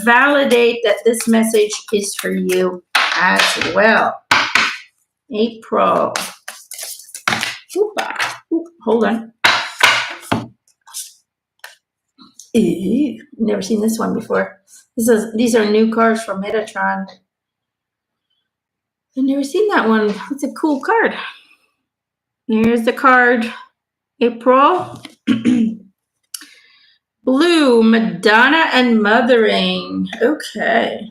validate that this message is for you as well. April. Hold on. Never seen this one before. These are new cards from Metatron. I've never seen that one. It's a cool card. Here's the card. April. Blue, Madonna and Mothering. Okay.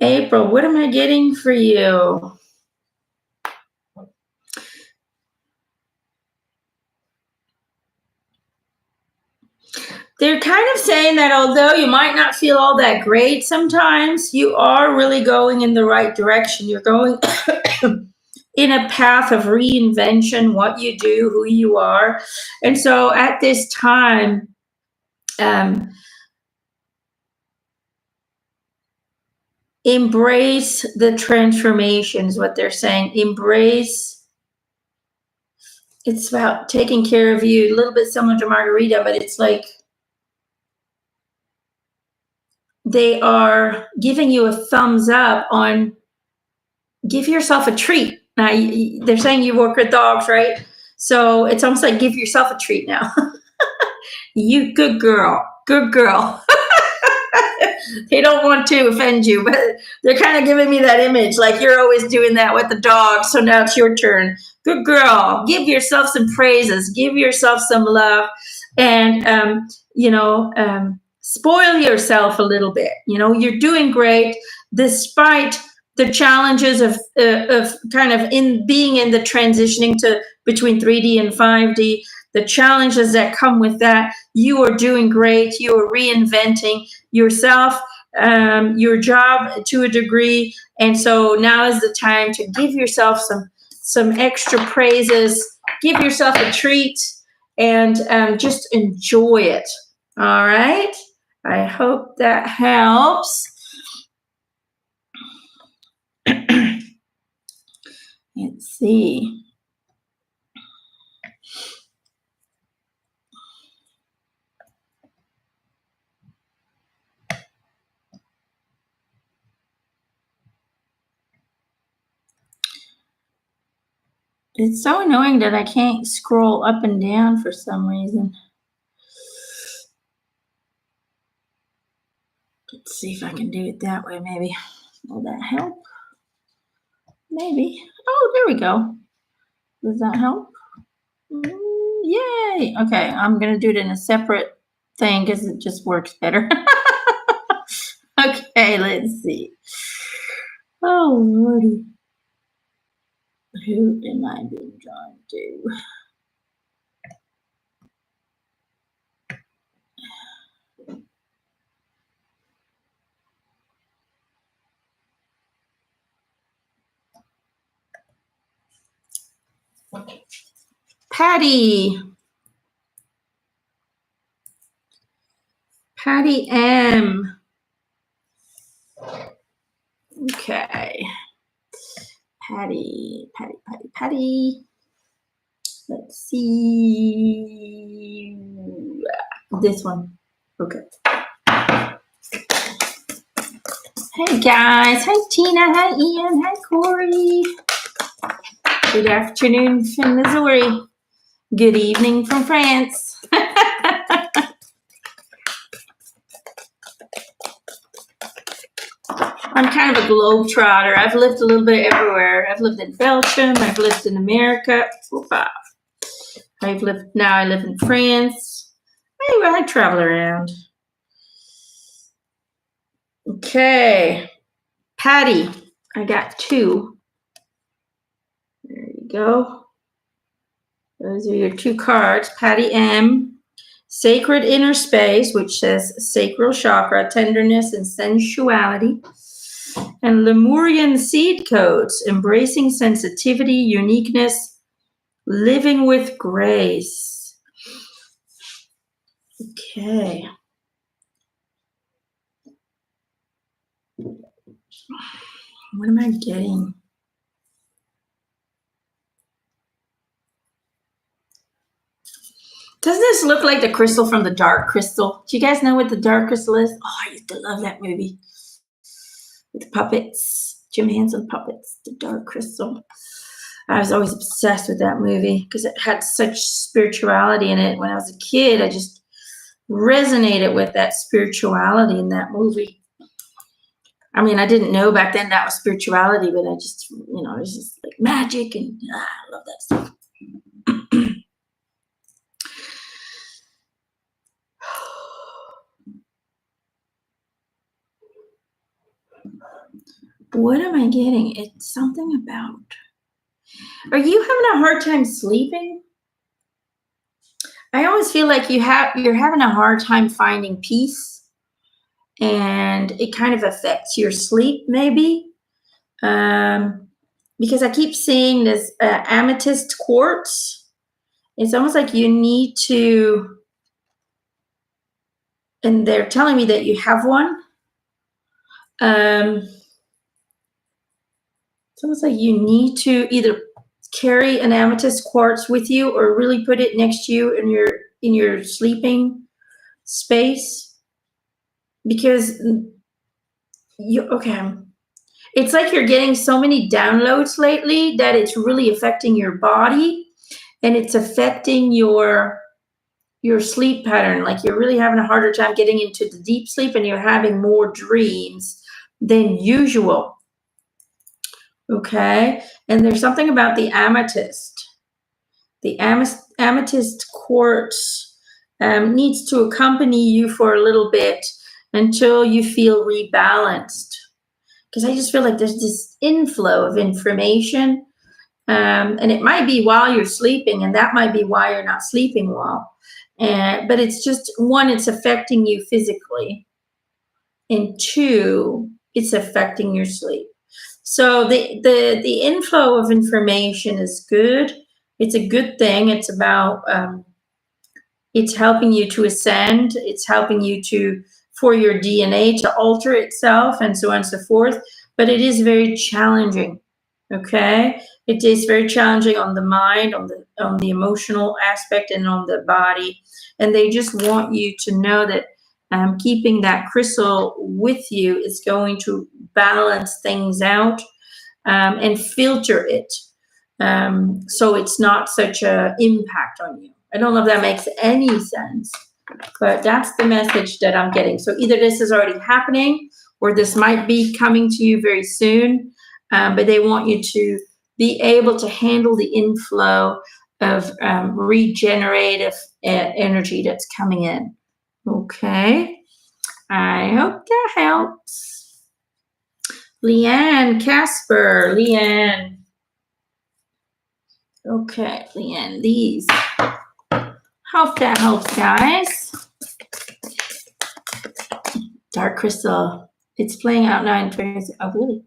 April, what am I getting for you? They're kind of saying that although you might not feel all that great sometimes, you are really going in the right direction. You're going in a path of reinvention, what you do, who you are. And so at this time, embrace the transformation is what they're saying. Embrace. It's about taking care of you, a little bit similar to Margarita, but it's like they are giving you a thumbs up on give yourself a treat. Now, they're saying you work with dogs, right? So it's almost like give yourself a treat now. You good girl. Good girl. They don't want to offend you, but they're kind of giving me that image like you're always doing that with the dog. So now it's your turn. Good girl. Give yourself some praises. Give yourself some love. And, spoil yourself a little bit. You're doing great despite the challenges of kind of being in the transitioning to between 3D and 5D, the challenges that come with that. You are doing great. You are reinventing yourself. your job to a degree. And so now is the time to give yourself some extra praises, give yourself a treat, and just enjoy it. All right. I hope that helps. Let's see. It's so annoying that I can't scroll up and down for some reason. Let's see if I can do it that way, maybe. Will that help? Maybe. Oh, there we go. Does that help? Yay. Okay, I'm going to do it in a separate thing because it just works better. Okay, let's see. Oh, Lordy. Who am I being drawn to? Patty. Patty M. Okay. Patty. Let's see. This one. Okay. Hey guys. Hi Tina. Hi Ian. Hi Corey. Good afternoon from Missouri. Good evening from France. I'm kind of a globetrotter. I've lived a little bit everywhere. I've lived in Belgium. I've lived in America. I live in France. Anyway, I travel around. Okay. Patty. I got 2. There you go. Those are your 2 cards. Patty M. Sacred Inner Space, which says sacral chakra, tenderness and sensuality. And Lemurian Seed Codes, embracing sensitivity, uniqueness, living with grace. Okay. What am I getting? Doesn't this look like the crystal from the Dark Crystal? Do you guys know what the Dark Crystal is? Oh, I used to love that movie. With the puppets, Jim Henson puppets, the Dark Crystal. I was always obsessed with that movie because it had such spirituality in it. When I was a kid, I just resonated with that spirituality in that movie. I mean, I didn't know back then that was spirituality, but I just, it was just like magic, and I love that stuff. What am I getting? It's something about. Are you having a hard time sleeping? I always feel like you're having a hard time finding peace, and it kind of affects your sleep, maybe. Because I keep seeing this amethyst quartz. It's almost like you need to, and they're telling me that you have one. It's almost like you need to either carry an amethyst quartz with you or really put it next to you in your sleeping space, because it's like you're getting so many downloads lately that it's really affecting your body, and it's affecting your sleep pattern. Like you're really having a harder time getting into the deep sleep, and you're having more dreams than usual. Okay. And there's something about the amethyst. The amethyst quartz needs to accompany you for a little bit until you feel rebalanced. Because I just feel like there's this inflow of information. And it might be while you're sleeping, and that might be why you're not sleeping well. But it's just, one, it's affecting you physically. and 2, it's affecting your sleep. So the inflow of information is good. It's a good thing. It's about it's helping you to ascend. It's helping you to for your DNA to alter itself and so on and so forth. But it is very challenging. Okay, it is very challenging on the mind, on the emotional aspect, and on the body. And they just want you to know that keeping that crystal with you is going to balance things out and filter it, so it's not such a impact on you. I don't know if that makes any sense, but that's the message that I'm getting. So either this is already happening or this might be coming to you very soon, but they want you to be able to handle the inflow of regenerative energy that's coming in. Okay, I hope that helps. Leanne, Casper, Leanne. Okay, Leanne, these. Hope that helps, guys. Dark crystal. It's playing out 9:20. Oh, really?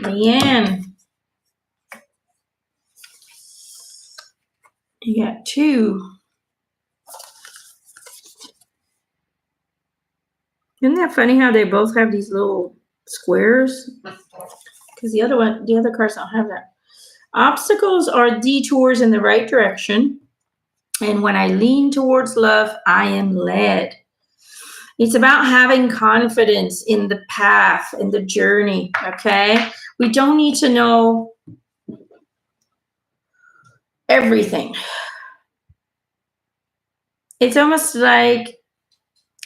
Leanne. You got 2. Isn't that funny how they both have these little squares? Because the other cards don't have that. Obstacles are detours in the right direction. And when I lean towards love, I am led. It's about having confidence in the path, in the journey, okay? We don't need to know everything. It's almost like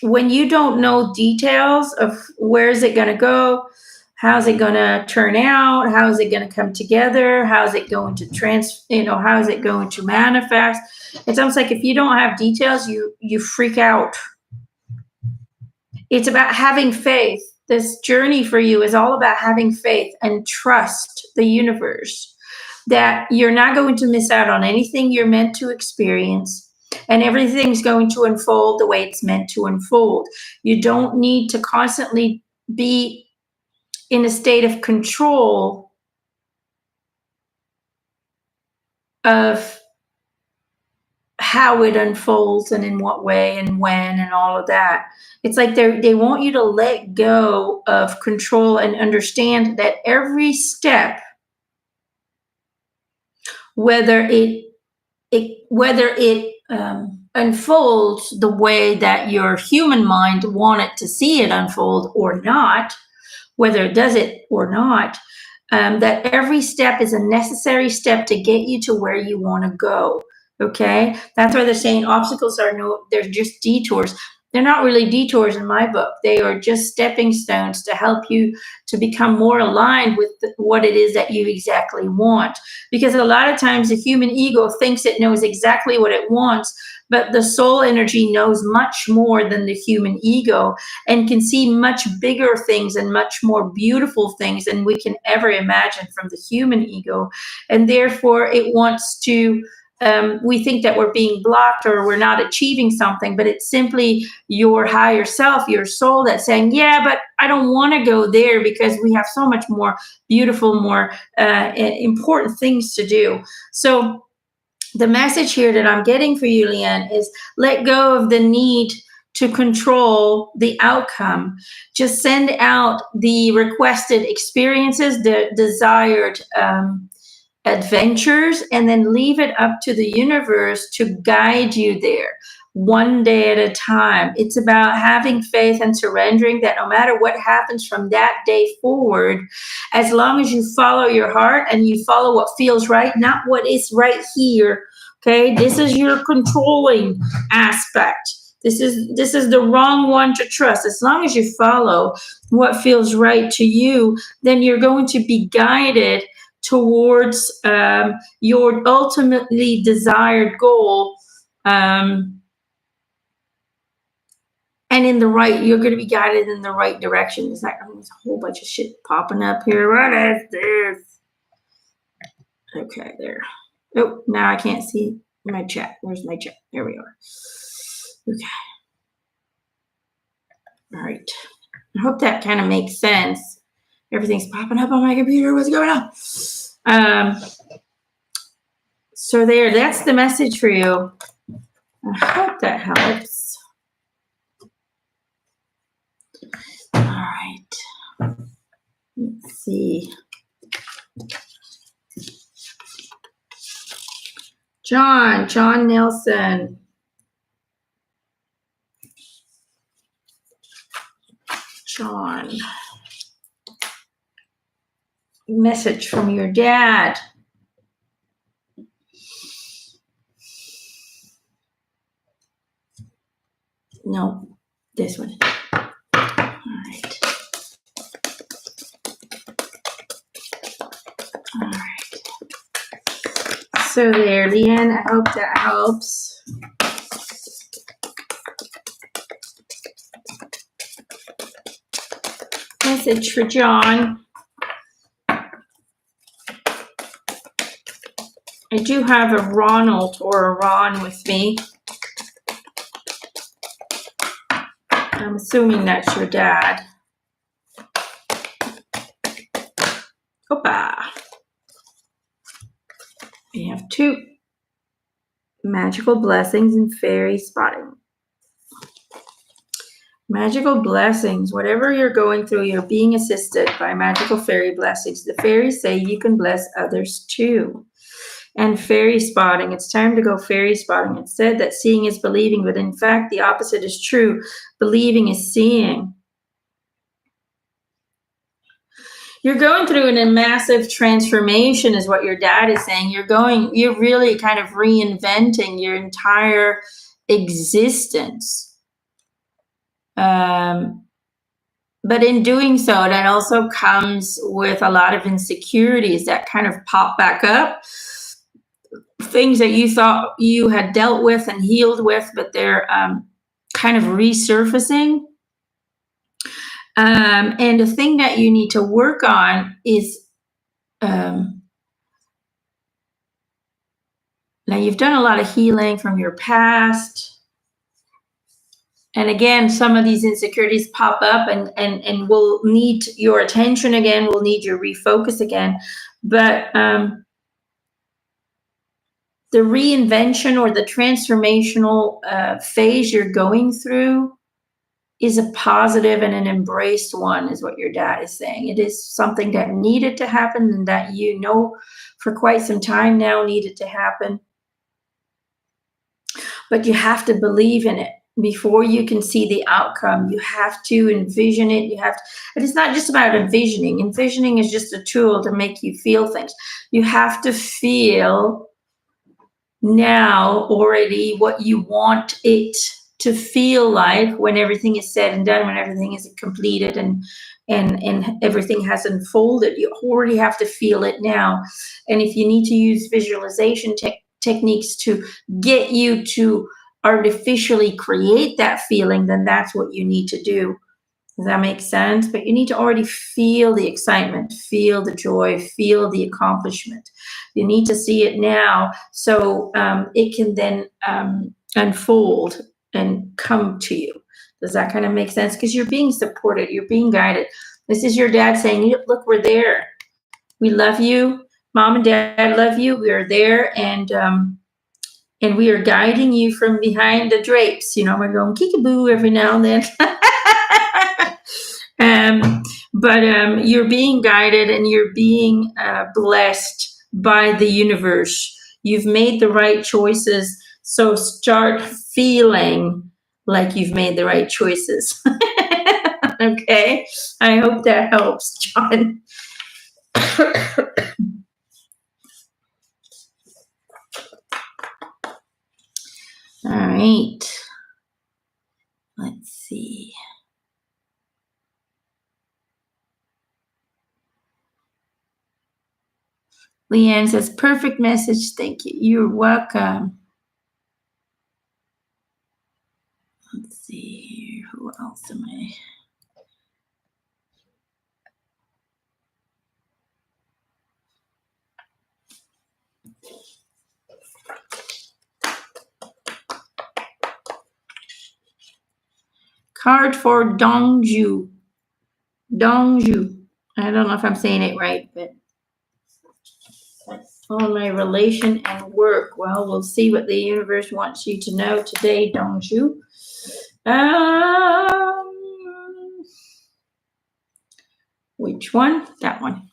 when you don't know details of where is it going to go, how's it going to turn out, how is it going to come together, how is it going to how is it going to manifest. It's almost like if you don't have details, you freak out. It's about having faith. This journey for you is all about having faith and trust the universe that you're not going to miss out on anything you're meant to experience. And everything's going to unfold the way it's meant to unfold. You don't need to constantly be in a state of control of how it unfolds and in what way and when and all of that. It's like they want you to let go of control and understand that every step, whether it unfolds the way that your human mind wanted to see it unfold or not, whether it does it or not, that every step is a necessary step to get you to where you want to go. Okay, that's why they're saying obstacles they're just detours. They're not really detours in my book. They are just stepping stones to help you to become more aligned with what it is that you exactly want. Because a lot of times the human ego thinks it knows exactly what it wants, but the soul energy knows much more than the human ego and can see much bigger things and much more beautiful things than we can ever imagine from the human ego. And therefore it wants to we think that we're being blocked or we're not achieving something, but it's simply your higher self, your soul that's saying, yeah, but I don't want to go there because we have so much more beautiful, more important things to do. So the message here that I'm getting for you, Leanne, is let go of the need to control the outcome. Just send out the requested experiences, the desired adventures, and then leave it up to the universe to guide you there one day at a time. It's about having faith and surrendering that no matter what happens from that day forward, as long as you follow your heart and you follow what feels right, not what is right here. Okay, this is your controlling aspect. This is the wrong one to trust. As long as you follow what feels right to you, then you're going to be guided towards your ultimately desired goal, and in the right, you're going to be guided in the right direction. There's a whole bunch of shit popping up here. What is this? Okay, there. Oh, now I can't see my chat. Where's my chat? There we are. Okay. All right. I hope that kind of makes sense. Everything's popping up on my computer. What's going on? So there, that's the message for you. I hope that helps. All right. Let's see. John Nelson. John. Message from your dad. No, this one. All right. All right. So there, Leanne, I hope that helps. Message for John. I do have a Ronald or a Ron with me. I'm assuming that's your dad. Opa. We have 2 magical blessings and fairy spotting. Magical blessings. Whatever you're going through, you're being assisted by magical fairy blessings. The fairies say you can bless others too. And fairy spotting. It's time to go fairy spotting. It's said that seeing is believing, but in fact, the opposite is true. Believing is seeing. You're going through a massive transformation is what your dad is saying. You're really kind of reinventing your entire existence. But in doing so, that also comes with a lot of insecurities that kind of pop back up. Things that you thought you had dealt with and healed with, but they're kind of resurfacing. And the thing that you need to work on is, now you've done a lot of healing from your past. And again, some of these insecurities pop up and will need your attention again, will need your refocus again. But the reinvention or the transformational phase you're going through is a positive and an embraced one, is what your dad is saying. It is something that needed to happen and that you know for quite some time now needed to happen. But you have to believe in it before you can see the outcome. You have to envision it. And it's not just about envisioning. Envisioning is just a tool to make you feel things. You have to feel now already what you want it to feel like when everything is said and done, when everything is completed and everything has unfolded. You already have to feel it now. And if you need to use visualization techniques to get you to artificially create that feeling, then that's what you need to do. Does that make sense? But you need to already feel the excitement, feel the joy, feel the accomplishment. You need to see it now so it can then unfold and come to you. Does that kind of make sense? Because you're being supported, you're being guided. This is your dad saying, look, we're there. We love you. Mom and dad love you. We are there, and we are guiding you from behind the drapes. You know, we're going kickaboo every now and then. But you're being guided and you're being blessed by the universe. You've made the right choices. So start feeling like you've made the right choices. Okay? I hope that helps, John. All right. Let's see. Leanne says, perfect message. Thank you. You're welcome. Let's see here. Who else am I? Card for Dongu. Dongu. I don't know if I'm saying it right, but on my relation and work. Well, we'll see what the universe wants you to know today, Dongu. Which one? That one.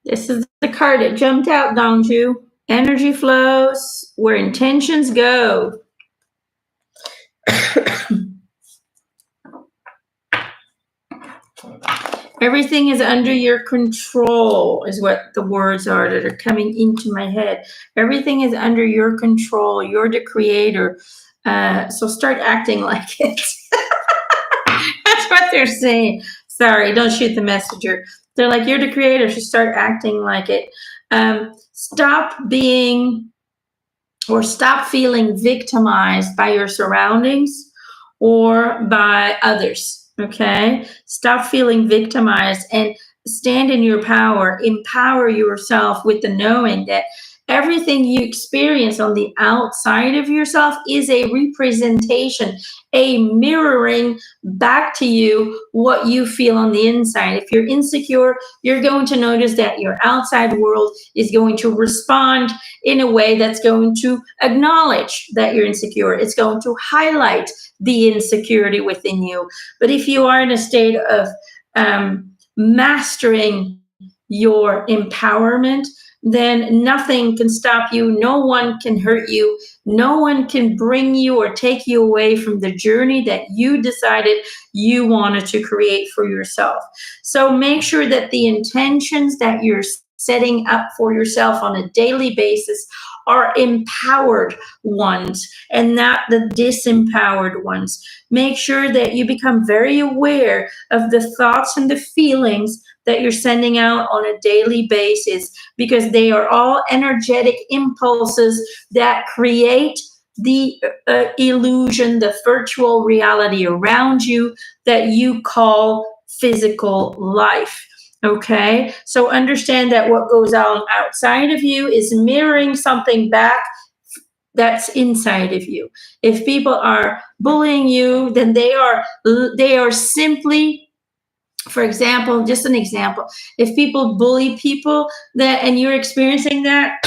This is the card that jumped out, Dongu. Energy flows where intentions go. Everything is under your control is what the words are that are coming into my head. Everything is under your control. You're the creator. So start acting like it. That's what they're saying. Sorry, don't shoot the messenger. They're like, you're the creator, so start acting like it. Stop being or stop feeling victimized by your surroundings or by others. Okay, stop feeling victimized and stand in your power. Empower yourself with the knowing that everything you experience on the outside of yourself is a representation, a mirroring back to you what you feel on the inside. If you're insecure, you're going to notice that your outside world is going to respond in a way that's going to acknowledge that you're insecure. It's going to highlight the insecurity within you. But if you are in a state of mastering your empowerment, then nothing can stop you. No one can hurt you. No one can bring you or take you away from the journey that you decided you wanted to create for yourself. So make sure that the intentions that you're setting up for yourself on a daily basis are empowered ones and not the disempowered ones. Make sure that you become very aware of the thoughts and the feelings that you're sending out on a daily basis, because they are all energetic impulses that create the illusion, the virtual reality around you that you call physical life. Okay, so understand that what goes on outside of you is mirroring something back that's inside of you. If people are bullying you, then they are simply, for example, just an example, if people bully people and you're experiencing that,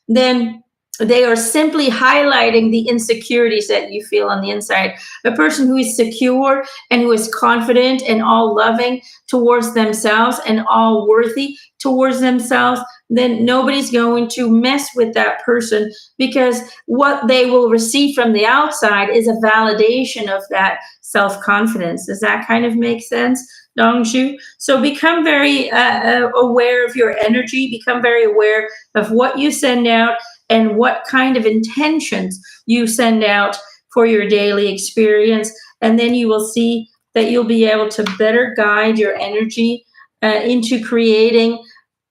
then they are simply highlighting the insecurities that you feel on the inside. A person who is secure and who is confident and all loving towards themselves and all worthy towards themselves, then nobody's going to mess with that person, because what they will receive from the outside is a validation of that self-confidence. Does that kind of make sense, Dongu? So become very aware of your energy, become very aware of what you send out and what kind of intentions you send out for your daily experience. And then you will see that you'll be able to better guide your energy into creating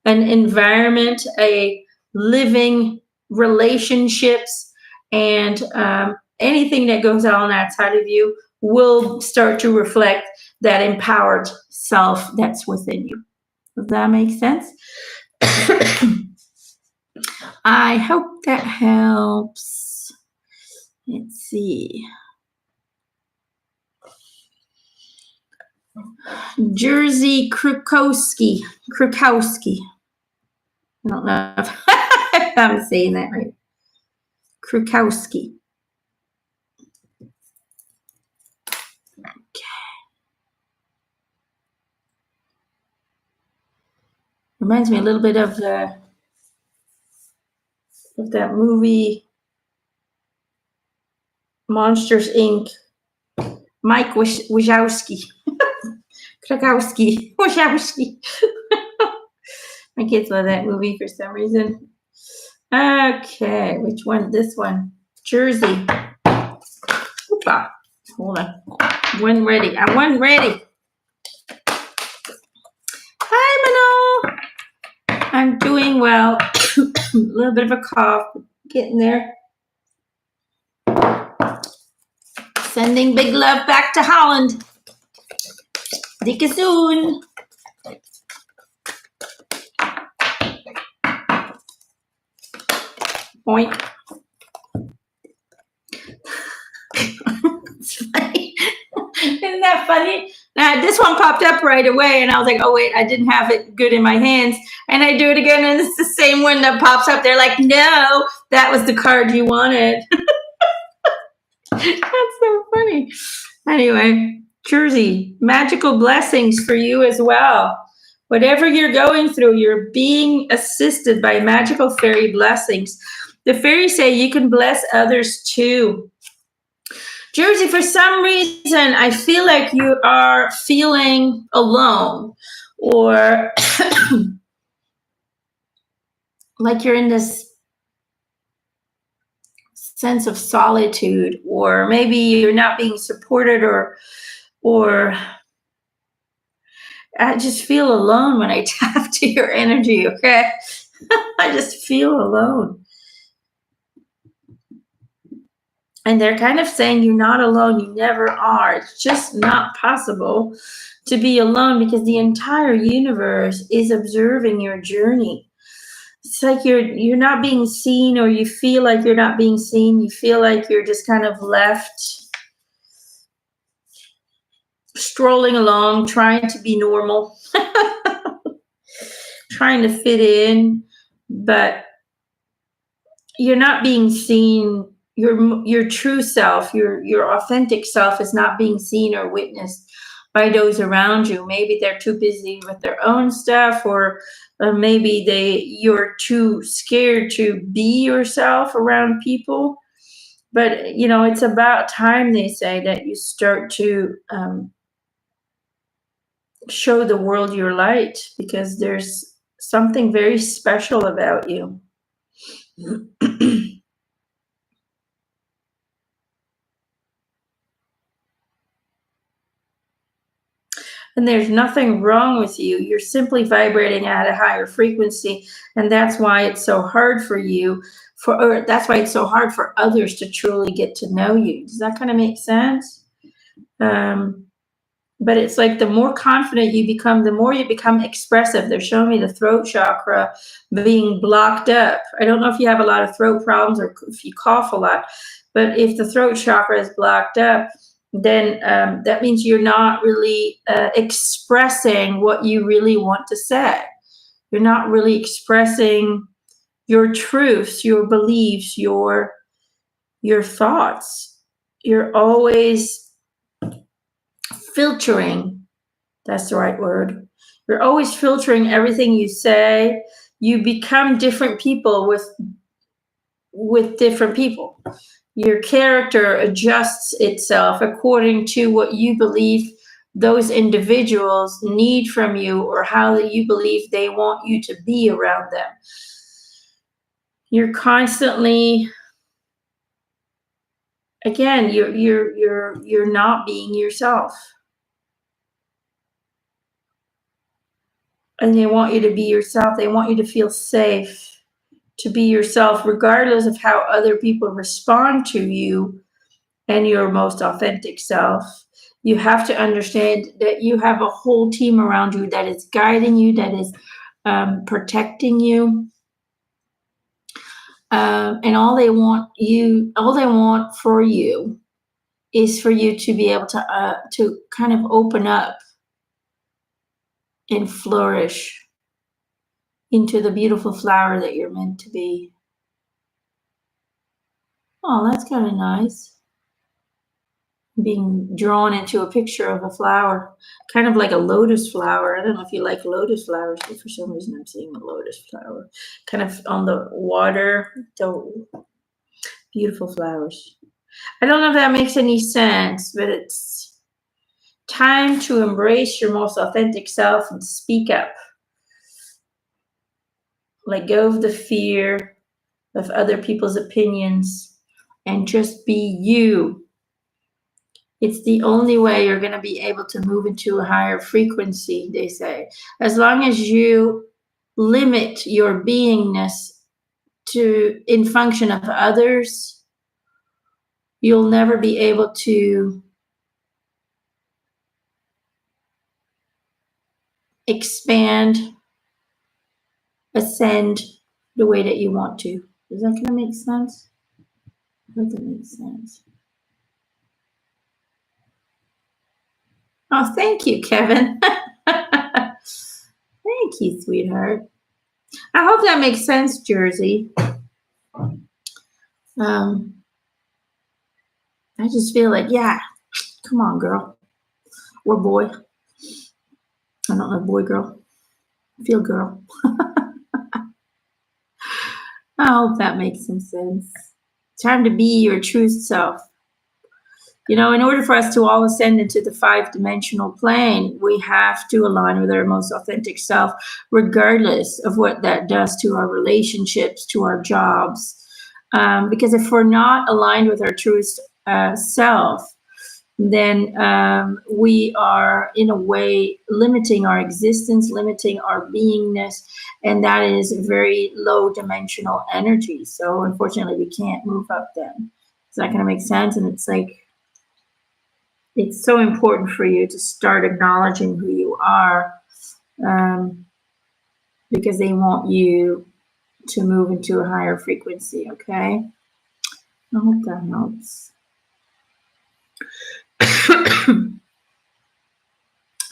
an environment, a living relationships, and anything that goes on outside of you will start to reflect that empowered self that's within you. Does that make sense? I hope that helps. Let's see. Jersey Krukowski. I don't know if I'm saying that right. Krukowski. Okay. Reminds me a little bit of that movie Monsters Inc. Mike Wazowski. Krakowski. Wazowski. My kids love that movie for some reason. Okay, which one? This one. Jersey. Oopa. Hold on. One ready. I wasn't ready. Hi, Manol. I'm doing well. A little bit of a cough, getting there. Sending big love back to Holland. Dikke soon. Point. It's funny. Isn't that funny? Now, this one popped up right away, and I was like, oh, wait, I didn't have it good in my hands. And I do it again, and it's the same one that pops up. They're like, no, that was the card you wanted. That's so funny. Anyway, Jersey, magical blessings for you as well. Whatever you're going through, you're being assisted by magical fairy blessings. The fairies say you can bless others too. Jersey, for some reason, I feel like you are feeling alone, or like you're in this sense of solitude, or maybe you're not being supported, or I just feel alone when I tap to your energy, okay? I just feel alone. And they're kind of saying you're not alone. You never are. It's just not possible to be alone because the entire universe is observing your journey. It's like you're not being seen, or you feel like you're not being seen. You feel like you're just kind of left strolling along, trying to be normal, trying to fit in, but you're not being seen. Your true self, your authentic self is not being seen or witnessed by those around you. Maybe they're too busy with their own stuff, or maybe you're too scared to be yourself around people. But it's about time, they say, that you start to show the world your light, because there's something very special about you. And there's nothing wrong with you. You're simply vibrating at a higher frequency. And that's why it's so hard for you, or that's why it's so hard for others to truly get to know you. Does that kind of make sense? But it's like the more confident you become, the more you become expressive. They're showing me the throat chakra being blocked up. I don't know if you have a lot of throat problems or if you cough a lot, but if the throat chakra is blocked up, then that means you're not really expressing what you really want to say. You're not really expressing your truths, your beliefs, your thoughts. You're always filtering. That's the right word. You're always filtering everything you say. You become different people with different people. Your character adjusts itself according to what you believe those individuals need from you, or how that you believe they want you to be around them. You're constantly, again, you're not being yourself. And they want you to be yourself. They want you to feel safe to be yourself, regardless of how other people respond to you and your most authentic self. You have to understand that you have a whole team around you that is guiding you, that is protecting you. And all they want for you is for you to be able to kind of open up and flourish into the beautiful flower that you're meant to be. Oh, that's kind of nice. Being drawn into a picture of a flower, kind of like a lotus flower. I don't know if you like lotus flowers, but for some reason I'm seeing a lotus flower kind of on the water. So beautiful flowers. I don't know if that makes any sense, but it's time to embrace your most authentic self and speak up. Let go of the fear of other people's opinions and just be you. It's the only way you're going to be able to move into a higher frequency, they say. As long as you limit your beingness to in function of others, you'll never be able to expand, ascend the way that you want to. Is that going to make sense? I hope that makes sense. Oh, thank you, Kevin. Thank you, sweetheart. I hope that makes sense, Jersey. I just feel like, yeah, come on, girl. Or boy. I don't know, boy, girl. I feel girl. I hope that makes some sense. Time to be your true self. You know, in order for us to all ascend into the 5-dimensional plane, we have to align with our most authentic self, regardless of what that does to our relationships, to our jobs. Because if we're not aligned with our truest self, then we are, in a way, limiting our existence, limiting our beingness, and that is very low-dimensional energy. So, unfortunately, we can't move up then. Is that going to make sense? And it's like, it's so important for you to start acknowledging who you are, because they want you to move into a higher frequency, okay? I hope that helps.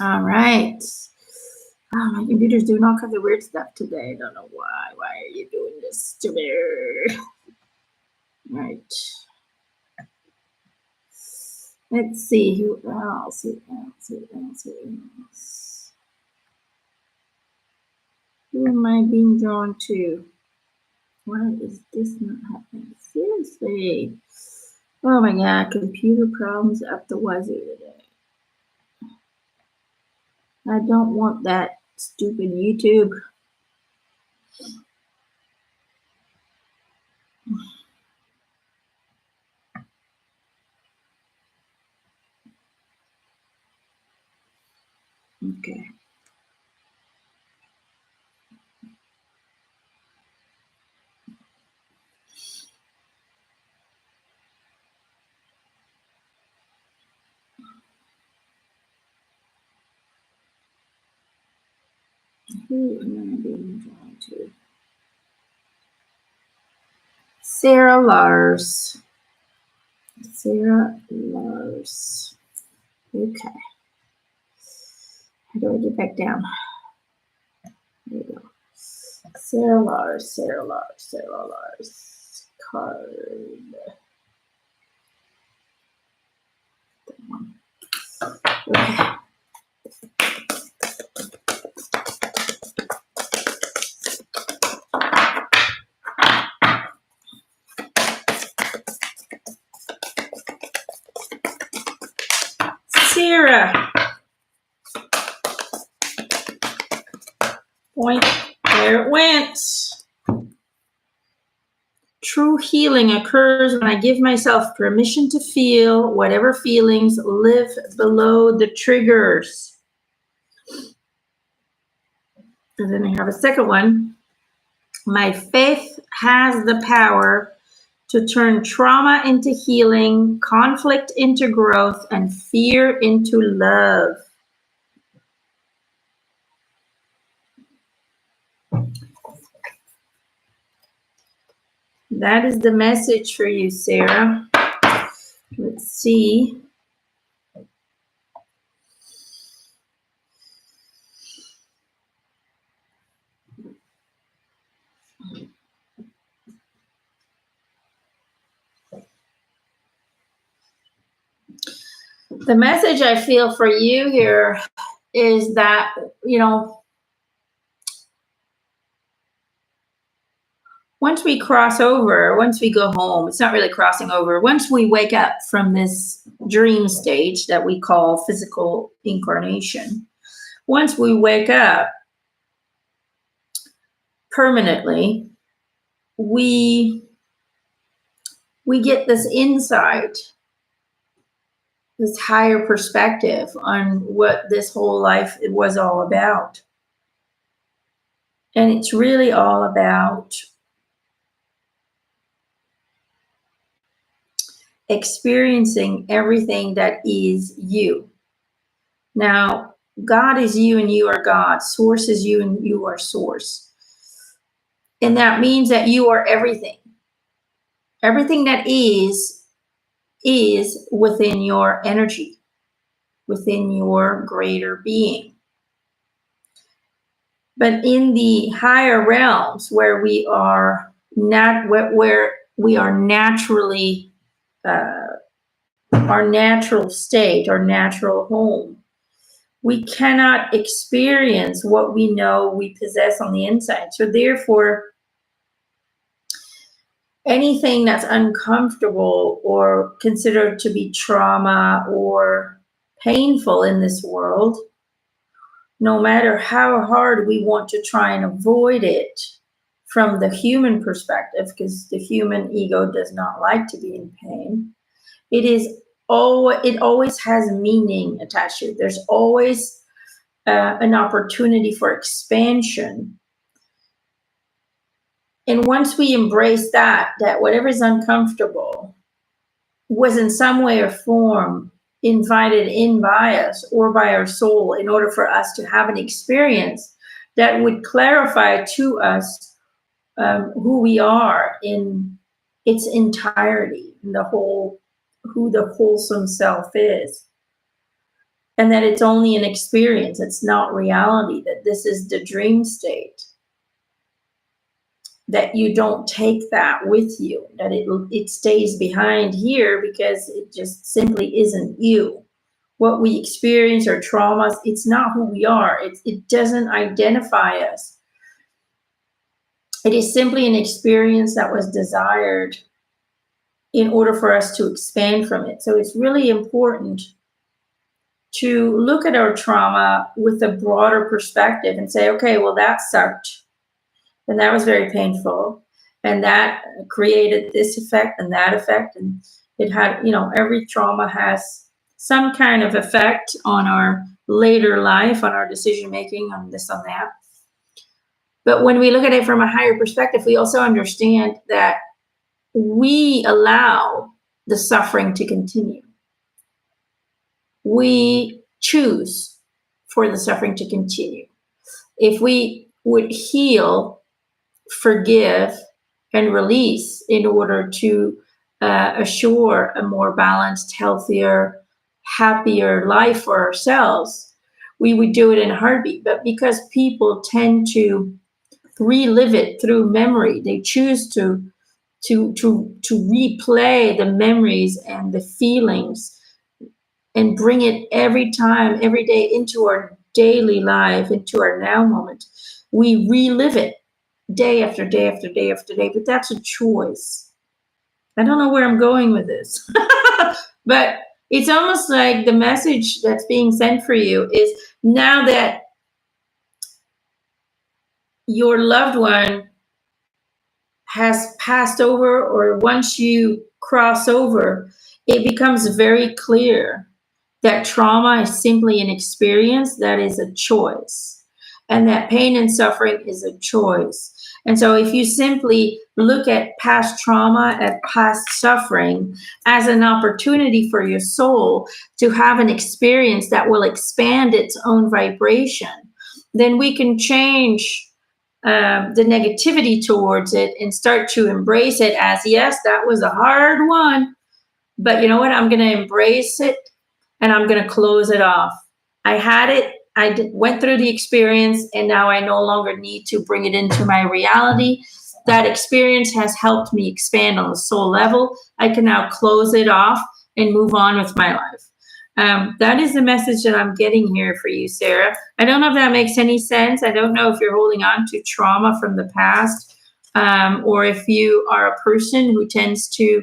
All right. Oh, my computer's doing all kinds of weird stuff today. I don't know why. Why are you doing this to me? Right. Let's see who else. Who am I being drawn to? Why is this not happening? Seriously. Oh my God, computer problems up the wazoo today. I don't want that stupid YouTube. Okay. Who am I being drawn to? Sarah Lars. Sarah Lars. Okay. How do I get back down? There we go. Sarah Lars. Card. Okay. Sarah. Point. There it went. True healing occurs when I give myself permission to feel whatever feelings live below the triggers. And then I have a second one. My faith has the power to turn trauma into healing, conflict into growth, and fear into love. That is the message for you, Sarah. Let's see. The message I feel for you here is that, you know, once we cross over, once we go home, it's not really crossing over. Once we wake up from this dream stage that we call physical incarnation, once we wake up permanently, we get this insight this higher perspective on what this whole life was all about. And it's really all about experiencing everything that is you. Now, God is you and you are God. Source is you and you are source. And that means that you are everything. Everything that is within your energy, within your greater being. But in the higher realms where we are naturally our natural state, our natural home, we cannot experience what we know we possess on the inside. So therefore, anything that's uncomfortable or considered to be trauma or painful in this world, no matter how hard we want to try and avoid it from the human perspective, because the human ego does not like to be in pain, it always has meaning attached to it. There's always an opportunity for expansion. And once we embrace that whatever is uncomfortable was in some way or form invited in by us or by our soul in order for us to have an experience that would clarify to us who we are in its entirety, in who the wholesome self is. And that it's only an experience, it's not reality, that this is the dream state. That you don't take that with you, that it stays behind here because it just simply isn't you. What we experience or traumas, it's not who we are. It doesn't identify us. It is simply an experience that was desired in order for us to expand from it. So it's really important to look at our trauma with a broader perspective and say, okay, well, that sucked. And that was very painful. And that created this effect and that effect. And it had, every trauma has some kind of effect on our later life, on our decision making, on this, on that. But when we look at it from a higher perspective, we also understand that we allow the suffering to continue. We choose for the suffering to continue. If we would heal, forgive, and release in order to assure a more balanced, healthier, happier life for ourselves, we would do it in a heartbeat. But because people tend to relive it through memory, they choose to replay the memories and the feelings and bring it every time, every day into our daily life, into our now moment. We relive it day after day after day after day, but that's a choice. I don't know where I'm going with this, but it's almost like the message that's being sent for you is now that your loved one has passed over, or once you cross over, it becomes very clear that trauma is simply an experience that is a choice, and that pain and suffering is a choice. And so if you simply look at past trauma, at past suffering as an opportunity for your soul to have an experience that will expand its own vibration, then we can change the negativity towards it and start to embrace it as, yes, that was a hard one, but you know what? I'm going to embrace it and I'm going to close it off. I had it. Went through the experience, and now I no longer need to bring it into my reality. That experience has helped me expand on the soul level. I can now close it off and move on with my life. That is the message that I'm getting here for you, Sarah. I don't know if that makes any sense. I don't know if you're holding on to trauma from the past, or if you are a person who tends to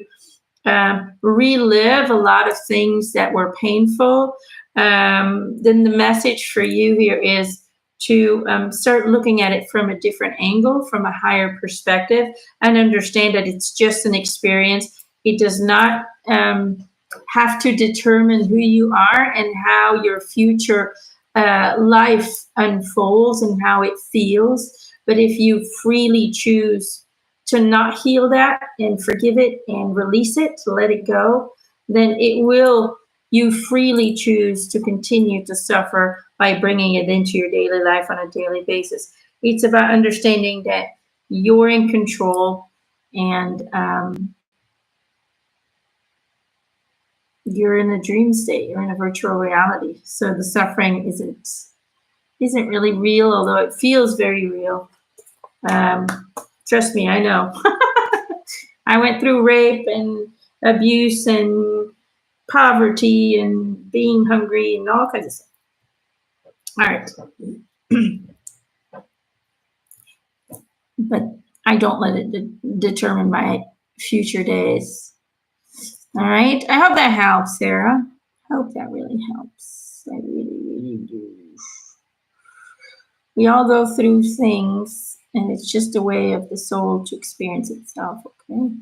relive a lot of things that were painful. Then the message for you here is to start looking at it from a different angle, from a higher perspective, and understand that it's just an experience. It does not have to determine who you are and how your future life unfolds and how it feels. But if you freely choose to not heal that and forgive it and release it, to let it go, then it will, you freely choose to continue to suffer by bringing it into your daily life on a daily basis. It's about understanding that you're in control, and you're in a dream state, you're in a virtual reality. So the suffering isn't really real, although it feels very real. Trust me, I know. I went through rape and abuse and poverty and being hungry and all kinds of stuff. All right. But I don't let it determine my future days. All right. I hope that helps, Sarah. I hope that really helps. I really, really do. We all go through things, and it's just a way of the soul to experience itself, okay?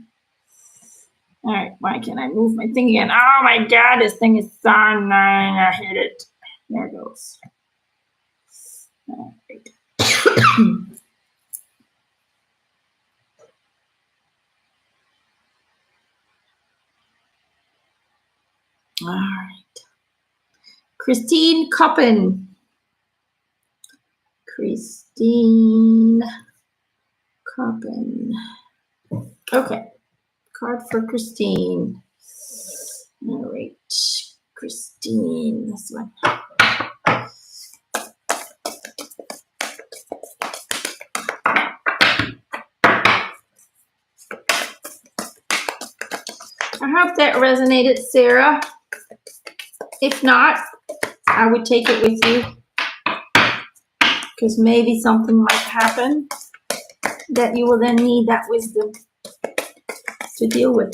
All right, why can't I move my thing again? Oh my God, this thing is so annoying. I hit it. There it goes. All right. All right. Christine Coppen. Christine Coppen. Okay. Card for Christine. All right. Christine. This one. I hope that resonated, Sarah. If not, I would take it with you, because maybe something might happen that you will then need that wisdom to deal with.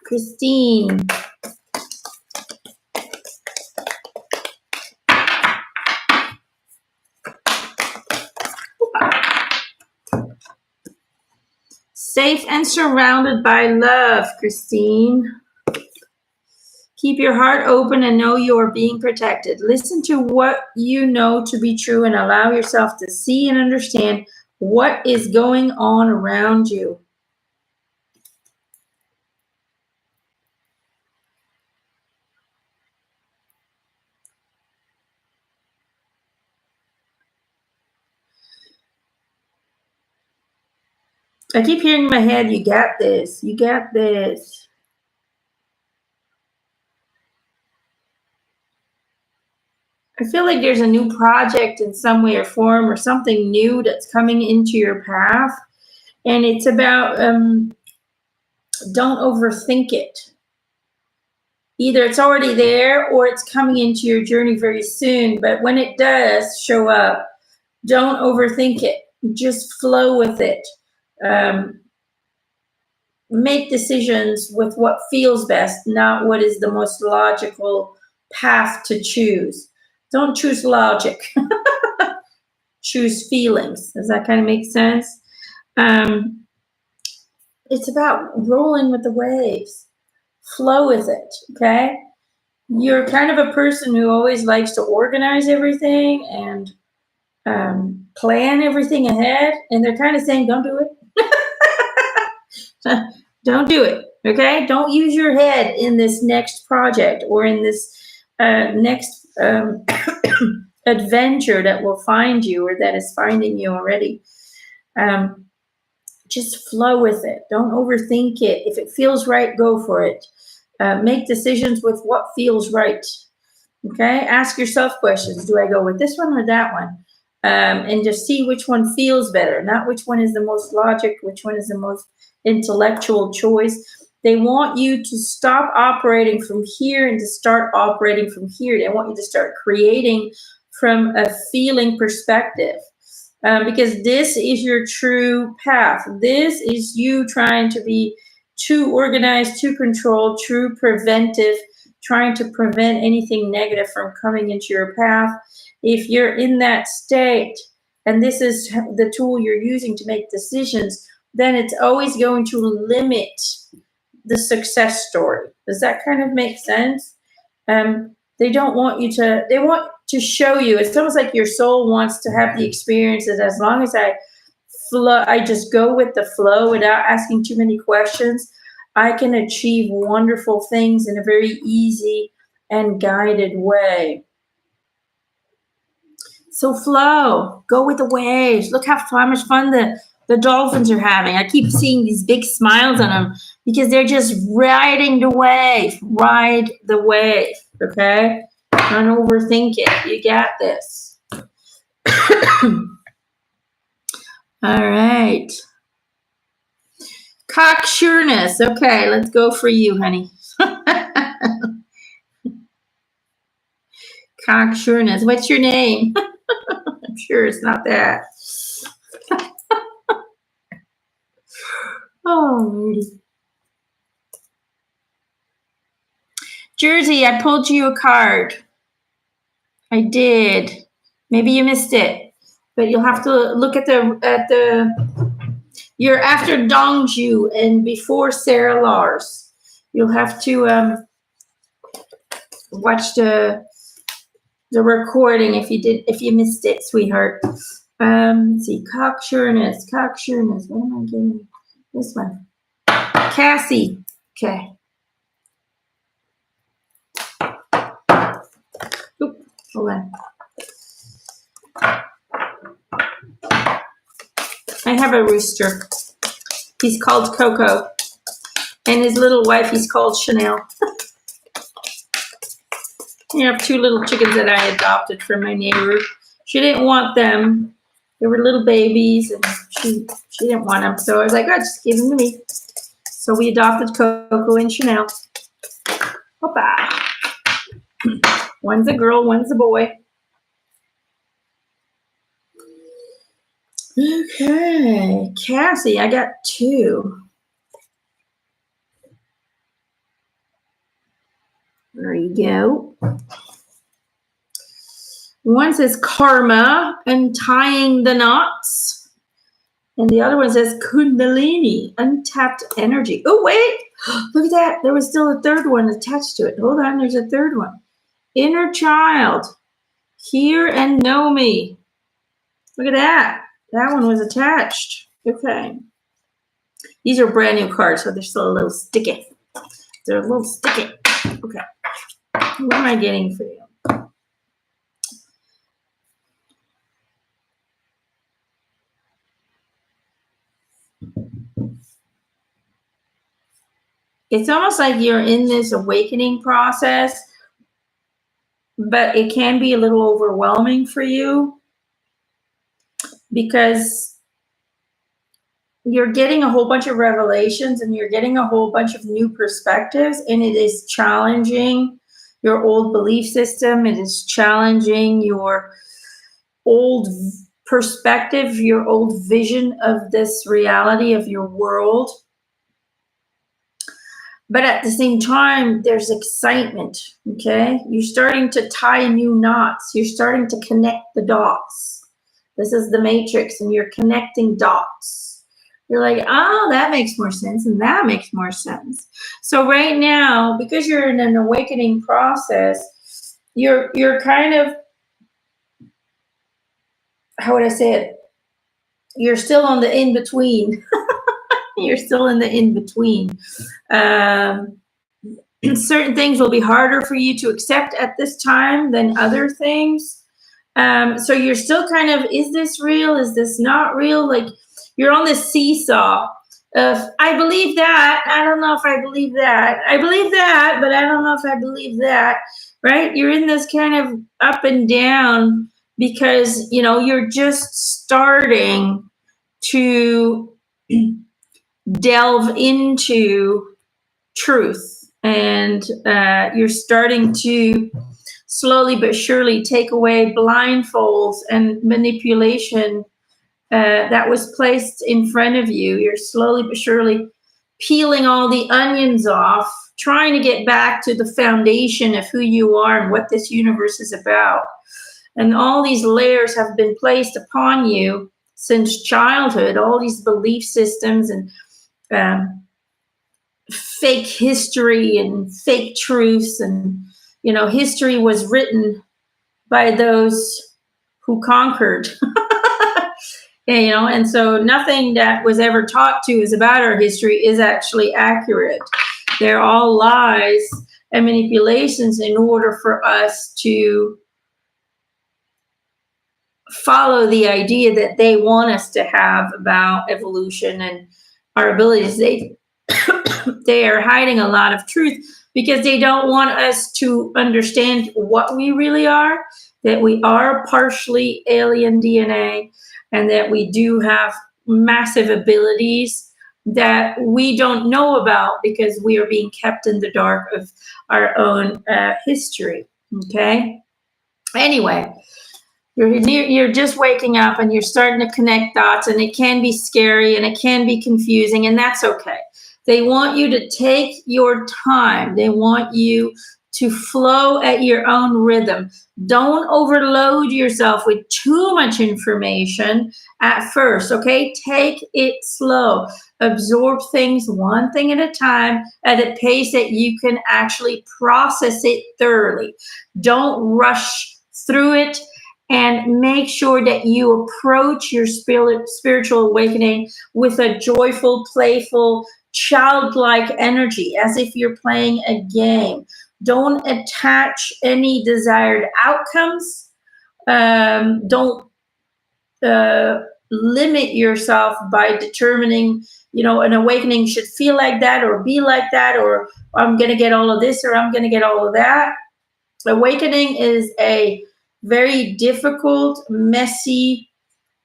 Christine. Safe and surrounded by love, Christine. Keep your heart open and know you are being protected. Listen to what you know to be true and allow yourself to see and understand what is going on around you. I keep hearing in my head, you got this, you got this. I feel like there's a new project in some way or form, or something new that's coming into your path. And it's about, don't overthink it. Either it's already there or it's coming into your journey very soon. But when it does show up, don't overthink it. Just flow with it. Make decisions with what feels best, not what is the most logical path to choose. Don't choose logic. Choose feelings. Does that kind of make sense? It's about rolling with the waves. Flow with it, okay? You're kind of a person who always likes to organize everything and plan everything ahead, and they're kind of saying, don't do it. Don't do it, okay? Don't use your head in this next project or in this next adventure that will find you or that is finding you already. Just flow with it. Don't overthink it. If it feels right, go for it. Make decisions with what feels right. Okay? Ask yourself questions. Do I go with this one or that one? And just see which one feels better, not which one is the most logic, which one is the most intellectual choice. They want you to stop operating from here and to start operating from here. They want you to start creating from a feeling perspective. Because this is your true path. This is you trying to be too organized, too controlled, true preventive, trying to prevent anything negative from coming into your path. If you're in that state, and this is the tool you're using to make decisions, then it's always going to limit the success story. Does that kind of make sense? They don't want you to, they want to show you, it's almost like your soul wants to have the experience that as long as I just go with the flow without asking too many questions, I can achieve wonderful things in a very easy and guided way. So flow, go with the waves. Look how much fun the dolphins are having. I keep seeing these big smiles on them because they're just riding the wave. Ride the wave, okay? Don't overthink it. You got this. All right. Cocksureness. Okay, let's go for you, honey. Cocksureness. What's your name? I'm sure it's not that. Oh, Lordy. Jersey, I pulled you a card. I did. Maybe you missed it, but you'll have to look at the. You're after Dongu and before Sarah Lars. You'll have to watch the recording if you missed it, sweetheart. Let's see, cocksureness. What am I getting? This one. Cassie. Okay. Oop, hold on. I have a rooster. He's called Coco. And his little wife, he's called Chanel. I have two little chickens that I adopted from my neighbor. She didn't want them. They were little babies, and she didn't want them. So I was like, oh, just give them to me. So we adopted Coco and Chanel. Hoppa. One's a girl, one's a boy. Okay, Cassie, I got two. There you go. One says karma, untying the knots. And the other one says kundalini, untapped energy. Oh, wait. Look at that. There was still a third one attached to it. Hold on. There's a third one. Inner child. Hear and know me. Look at that. That one was attached. Okay. These are brand new cards, so they're still a little sticky. They're a little sticky. Okay. What am I getting for you? It's almost like you're in this awakening process, but it can be a little overwhelming for you because you're getting a whole bunch of revelations and you're getting a whole bunch of new perspectives, and it is challenging your old belief system. It is challenging your old perspective, your old vision of this reality of your world. But at the same time, there's excitement, okay? You're starting to tie new knots. You're starting to connect the dots. This is the matrix, and you're connecting dots. You're like, oh, that makes more sense, and that makes more sense. So right now, because you're in an awakening process, you're kind of, how would I say it? You're still on the in-between. You're still in the in-between. Certain things will be harder for you to accept at this time than other things. So you're still kind of, is this real? Is this not real? Like you're on this seesaw of, I believe that. I don't know if I believe that. I believe that, but I don't know if I believe that. Right? You're in this kind of up and down because, you know, you're just starting to delve into truth, and you're starting to slowly but surely take away blindfolds and manipulation that was placed in front of you. You're slowly but surely peeling all the onions off, trying to get back to the foundation of who you are and what this universe is about. And all these layers have been placed upon you since childhood, all these belief systems and fake history and fake truths. And, history was written by those who conquered. And so nothing that was ever taught to us about our history is actually accurate. They're all lies and manipulations in order for us to follow the idea that they want us to have about evolution and our abilities. They are hiding a lot of truth because they don't want us to understand what we really are, that we are partially alien DNA, and that we do have massive abilities that we don't know about because we are being kept in the dark of our own history. Okay? Anyway, you're just waking up and you're starting to connect dots, and it can be scary and it can be confusing, and that's okay. They want you to take your time. They want you to flow at your own rhythm. Don't overload yourself with too much information at first, okay? Take it slow. Absorb things one thing at a time at a pace that you can actually process it thoroughly. Don't rush through it, and make sure that you approach your spiritual awakening with a joyful, playful, childlike energy, as if you're playing a game. Don't attach any desired outcomes. Don't limit yourself by determining, an awakening should feel like that or be like that, or I'm going to get all of this or I'm going to get all of that. Awakening is a very difficult, messy,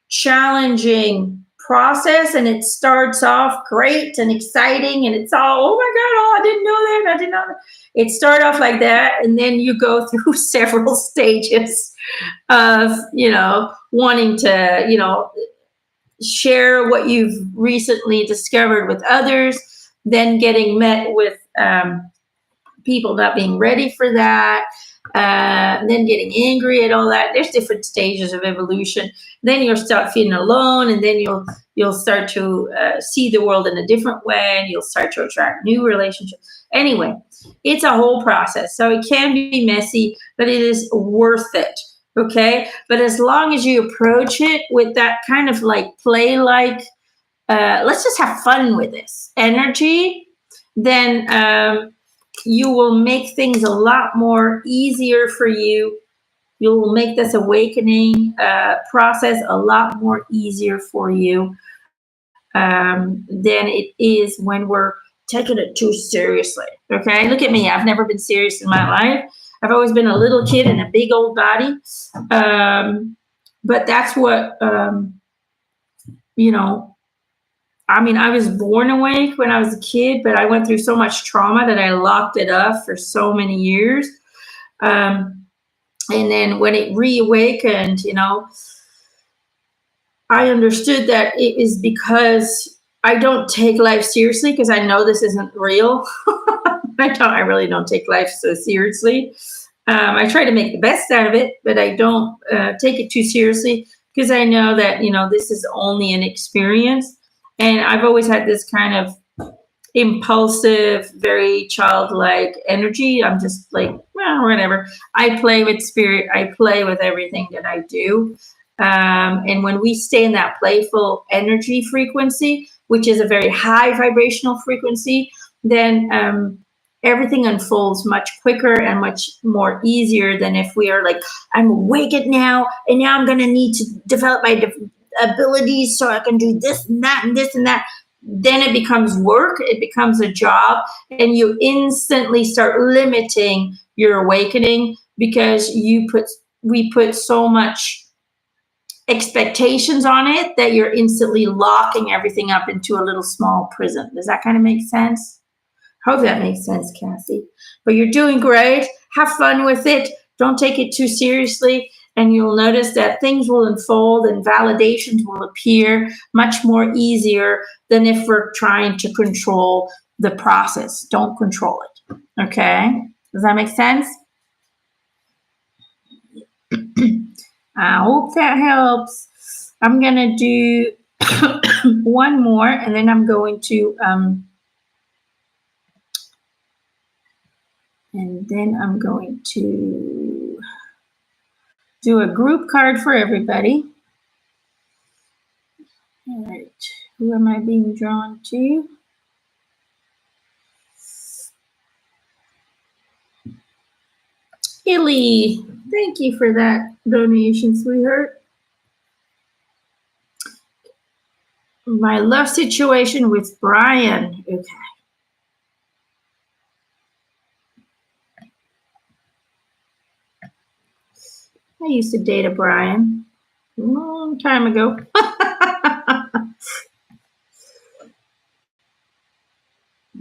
challenging process, and it starts off great and exciting, and it's all, oh my God, oh, I didn't know that, I didn't know that. It starts off like that, and then you go through several stages of, wanting to, share what you've recently discovered with others, then getting met with people not being ready for that, then getting angry at all that. There's different stages of evolution. Then you'll start feeling alone, and then you'll start to see the world in a different way, and you'll start to attract new relationships. Anyway, it's a whole process. So it can be messy, but it is worth it. Okay? But as long as you approach it with that kind of like play-like, let's just have fun with this energy, then you will make things a lot more easier for you. You will make this awakening process a lot more easier for you than it is when we're taking it too seriously. Okay, look at me. I've never been serious in my life. I've always been a little kid in a big old body. But that's what, I was born awake when I was a kid, but I went through so much trauma that I locked it up for so many years. And then when it reawakened, I understood that it is because I don't take life seriously, because I know this isn't real. I really don't take life so seriously. I try to make the best out of it, but I don't take it too seriously, because I know that, this is only an experience. And I've always had this kind of impulsive, very childlike energy. I'm just like, well, whatever. I play with spirit. I play with everything that I do. And when we stay in that playful energy frequency, which is a very high vibrational frequency, then everything unfolds much quicker and much more easier than if we are like, I'm awakened now, and now I'm going to need to develop my abilities so I can do this and that and this and that. Then it becomes work, it becomes a job, and you instantly start limiting your awakening because we put so much expectations on it that you're instantly locking everything up into a little small prison. Does that kind of make sense? Hope that makes sense, Cassie. But you're doing great. Have fun with it. Don't take it too seriously. And you'll notice that things will unfold and validations will appear much more easier than if we're trying to control the process. Don't control it. Okay? Does that make sense? I hope that helps. I'm going to do one more, and then I'm going to do a group card for everybody. All right, who am I being drawn to? Illy, thank you for that donation, sweetheart. My love situation with Brian. Okay. I used to date a Brian a long time ago.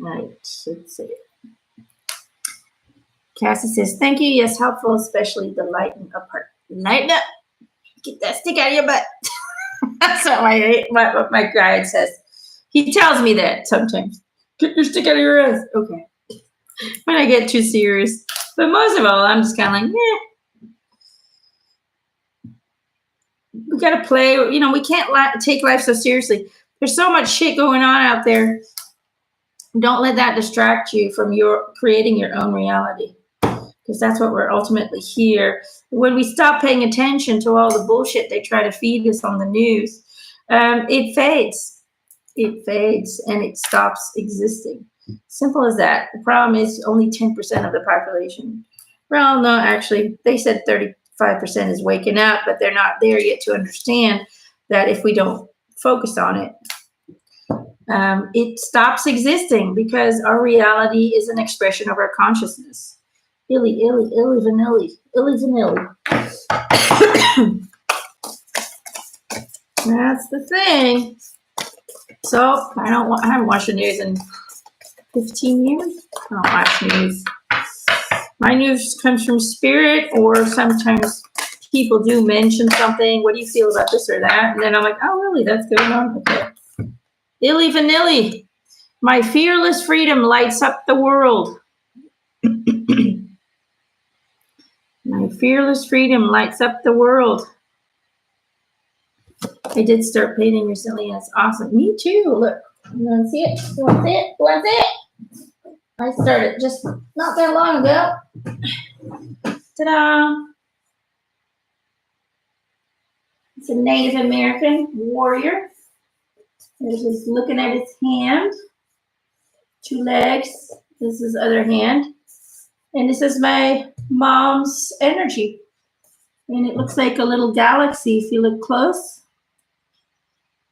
Right, let's see. Cassie says, thank you. Yes, helpful, especially the lighten apart. Lighten up. Get that stick out of your butt. That's what my guide says. He tells me that sometimes. Get your stick out of your ass. Okay. When I get too serious. But most of all, I'm just kind of like, we got to play. You know, we can't take life so seriously. There's so much shit going on out there. Don't let that distract you from creating your own reality. Because that's what we're ultimately here. When we stop paying attention to all the bullshit they try to feed us on the news, it fades. It fades and it stops existing. Simple as that. The problem is only 10% of the population. Well, no, actually, they said 35% is waking up, but they're not there yet to understand that if we don't focus on it, it stops existing because our reality is an expression of our consciousness. Illy, vanilly. That's the thing. So I haven't watched the news in 15 years. I don't watch news. My news comes from spirit, or sometimes people do mention something. What do you feel about this or that? And then I'm like, oh, really? That's going on? Okay. Illy vanilly. My fearless freedom lights up the world. My fearless freedom lights up the world. I did start painting recently, and it's awesome. Me too. Look, you want to see it? You want to see it? You want to see it? I started just not that long ago. Ta-da! It's a Native American warrior. There's just looking at his hand. 2 legs. This is other hand. And this is my mom's energy. And it looks like a little galaxy if you look close.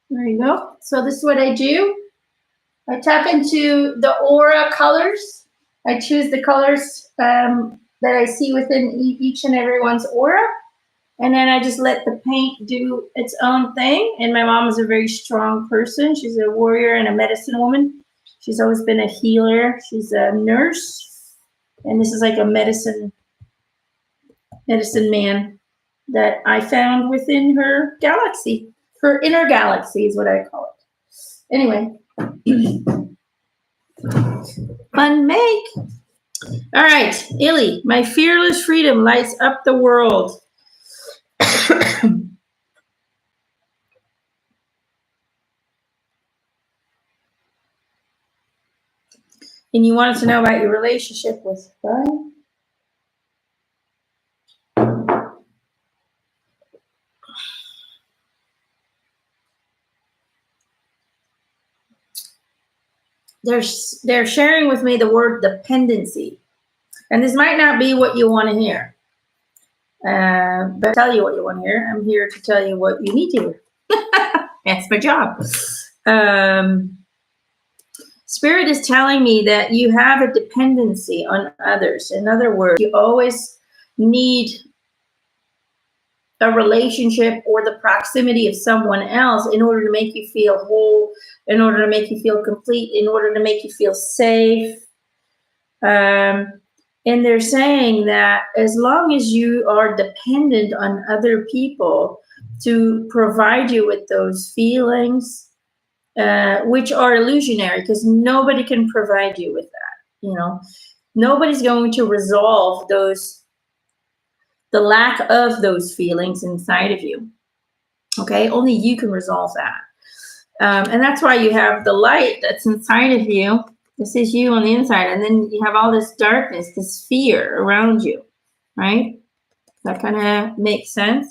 There you go. So this is what I do. I tap into the aura colors. I choose the colors that I see within each and everyone's aura. And then I just let the paint do its own thing. And my mom is a very strong person. She's a warrior and a medicine woman. She's always been a healer. She's a nurse. And this is like a medicine man that I found within her galaxy. Her inner galaxy is what I call it. Anyway. Fun make. All right, Illy, my fearless freedom lights up the world. And you wanted to know about your relationship with Brian? They're sharing with me the word dependency. And this might not be what you want to hear. But I'll tell you what you want to hear. I'm here to tell you what you need to hear. That's my job. Spirit is telling me that you have a dependency on others. In other words, you always need a relationship or the proximity of someone else in order to make you feel whole, in order to make you feel complete, in order to make you feel safe. And they're saying that as long as you are dependent on other people to provide you with those feelings, which are illusionary, because nobody can provide you with that. You know, nobody's going to resolve the lack of those feelings inside of you. Okay, only you can resolve that. And that's why you have the light that's inside of you. This is you on the inside. And then you have all this darkness, this fear around you, right? That kind of makes sense.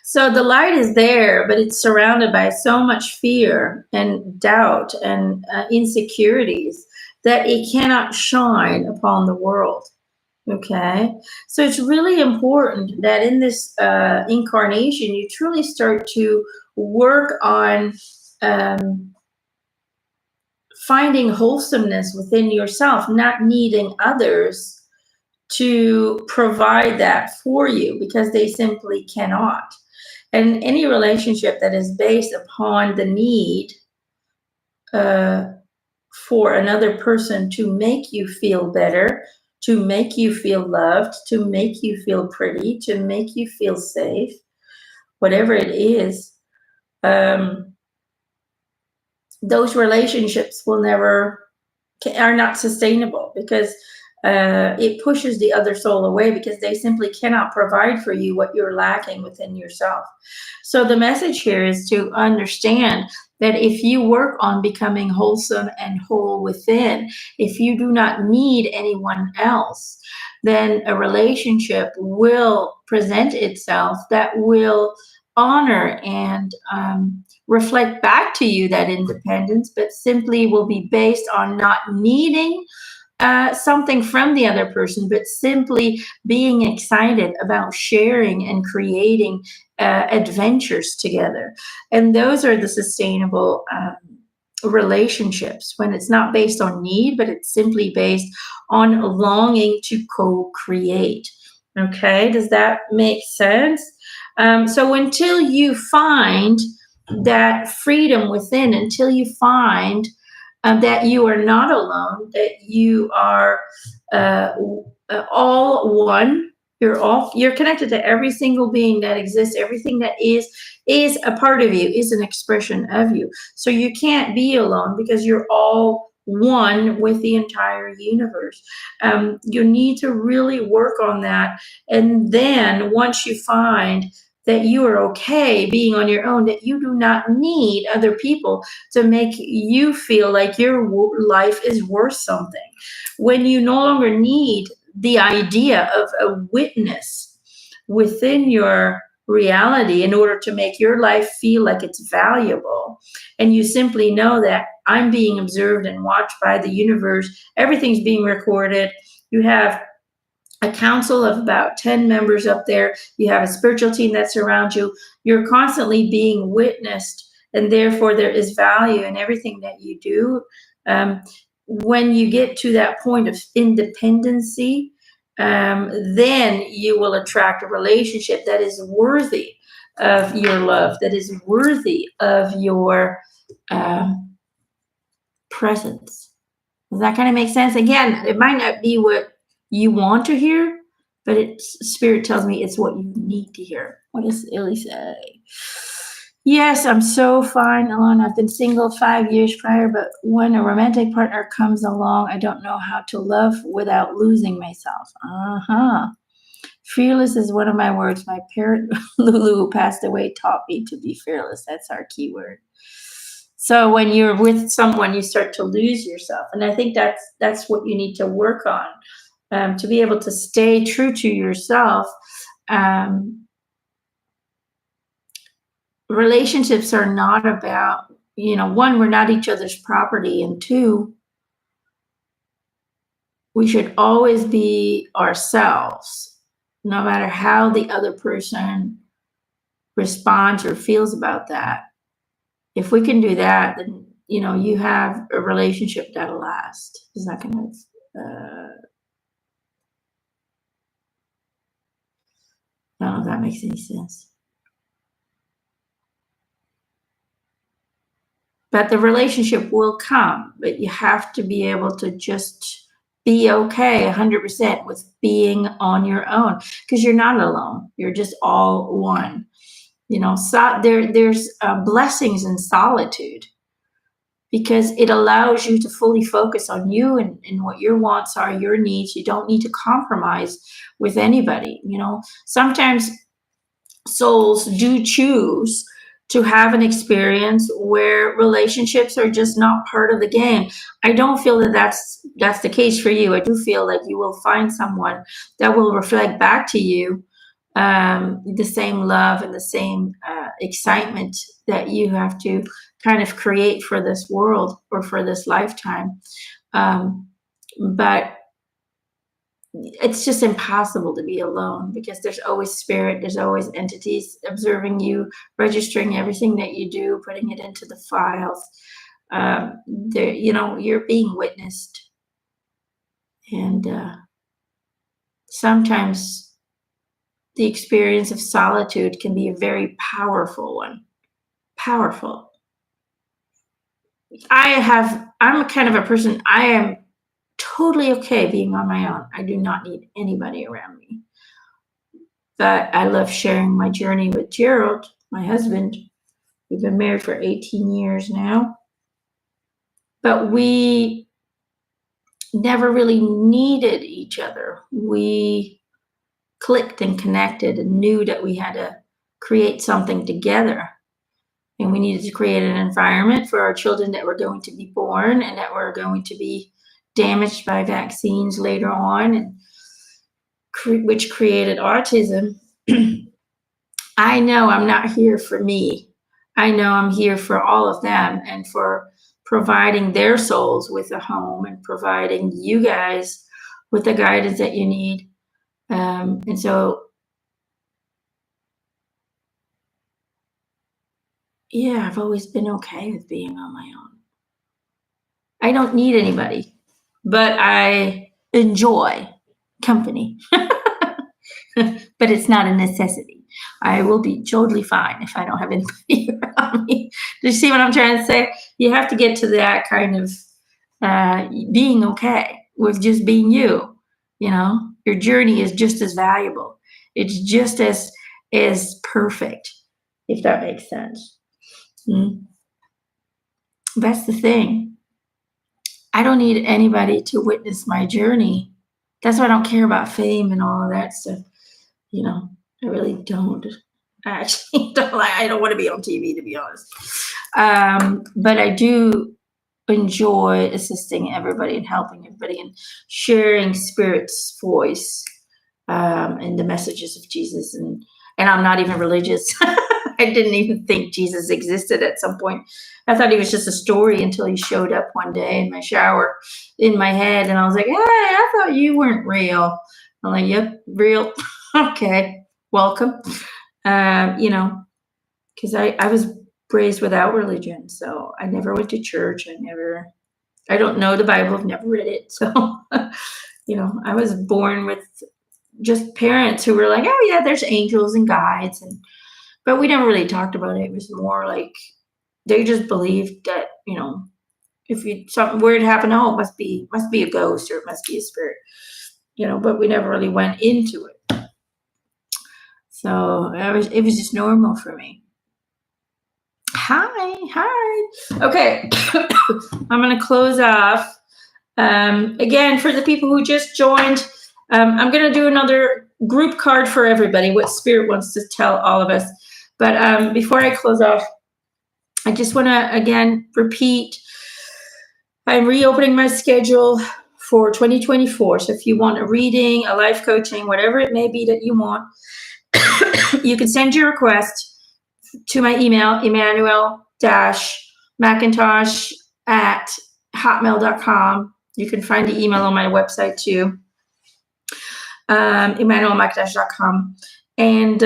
So the light is there, but it's surrounded by so much fear and doubt and insecurities that it cannot shine upon the world. Okay, so it's really important that in this incarnation, you truly start to work on finding wholesomeness within yourself, not needing others to provide that for you because they simply cannot. And any relationship that is based upon the need for another person to make you feel better, to make you feel loved, to make you feel pretty, to make you feel safe, whatever it is, those relationships are not sustainable because it pushes the other soul away because they simply cannot provide for you what you're lacking within yourself. So the message here is to understand that if you work on becoming wholesome and whole within, if you do not need anyone else, then a relationship will present itself that will honor and reflect back to you that independence, but simply will be based on not needing something from the other person, but simply being excited about sharing and creating adventures together. And those are the sustainable relationships, when it's not based on need, but it's simply based on longing to co-create. Okay, does that make sense? So until you find that freedom within, until you find that you are not alone, that you are all one. You're connected to every single being that exists. Everything that is a part of you, is an expression of you. So you can't be alone because you're all one with the entire universe. You need to really work on that. And then once you find that you are okay being on your own, that you do not need other people to make you feel like your life is worth something. When you no longer need the idea of a witness within your reality in order to make your life feel like it's valuable, and you simply know that I'm being observed and watched by the universe, everything's being recorded, you have a council of about 10 members up there, you have a spiritual team that surrounds you, you're constantly being witnessed, and therefore there is value in everything that you do. When you get to that point of independency, then you will attract a relationship that is worthy of your love, that is worthy of your presence. Does that kind of make sense? Again, it might not be what you want to hear, but spirit tells me it's what you need to hear. What does Illy say? Yes, I'm so fine alone. I've been single 5 years prior, but when a romantic partner comes along, I don't know how to love without losing myself. Fearless is one of my words. My parent, Lulu, who passed away, taught me to be fearless. That's our key word. So when you're with someone, you start to lose yourself. And I think that's what you need to work on, to be able to stay true to yourself. Relationships are not about, one, we're not each other's property, and two, we should always be ourselves, no matter how the other person responds or feels about that. If we can do that, then, you have a relationship that'll last. Is that kind of, I don't know if that makes any sense. But the relationship will come, but you have to be able to just be okay 100% with being on your own, because you're not alone. You're just all one. So there's blessings in solitude, because it allows you to fully focus on you and what your wants are, your needs. You don't need to compromise with anybody. Sometimes souls do choose to have an experience where relationships are just not part of the game. I don't feel that that's the case for you. I do feel like you will find someone that will reflect back to you the same love and the same excitement that you have to kind of create for this world or for this lifetime. But it's just impossible to be alone because there's always spirit, there's always entities observing you, registering everything that you do, putting it into the files. There, you're being witnessed, and sometimes the experience of solitude can be a very powerful one. Powerful. I'm a kind of a person, I am totally okay being on my own. I do not need anybody around me. But I love sharing my journey with Gerald, my husband. We've been married for 18 years now. But we never really needed each other. We clicked and connected and knew that we had to create something together. And we needed to create an environment for our children that were going to be born and that were going to be damaged by vaccines later on, and which created autism. I know I'm not here for me. I know I'm here for all of them and for providing their souls with a home and providing you guys with the guidance that you need. And so, yeah, I've always been okay with being on my own. I don't need anybody, but I enjoy company. But it's not a necessity. I will be totally fine if I don't have anybody around me. Do you see what I'm trying to say? You have to get to that kind of being okay with just being you. Your journey is just as valuable. It's just as perfect, if that makes sense. That's the thing. I don't need anybody to witness my journey. That's why I don't care about fame and all of that stuff. I really don't. I actually don't I don't want to be on TV, to be honest. But I do enjoy assisting everybody and helping everybody and sharing Spirit's voice and the messages of Jesus. And I'm not even religious. I didn't even think Jesus existed at some point. I thought he was just a story until he showed up one day in my shower in my head. And I was like, hey, I thought you weren't real. I'm like, yep, real. Okay, welcome. Because I was raised without religion. So I never went to church. I don't know the Bible. I've never read it. So, I was born with just parents who were like, oh yeah, there's angels and guides. But we never really talked about it. It was more like they just believed that, if something weird happened, oh, it must be a ghost or it must be a spirit, but we never really went into it. So it was just normal for me. Hi. Okay. I'm going to close off. Again, for the people who just joined, I'm going to do another group card for everybody, what Spirit wants to tell all of us. But before I close off, I just want to, again, repeat, I'm reopening my schedule for 2024. So if you want a reading, a life coaching, whatever it may be that you want, you can send your request to my email, Emanuelle-McIntosh@hotmail.com. You can find the email on my website too, Emanuelle-McIntosh.com. And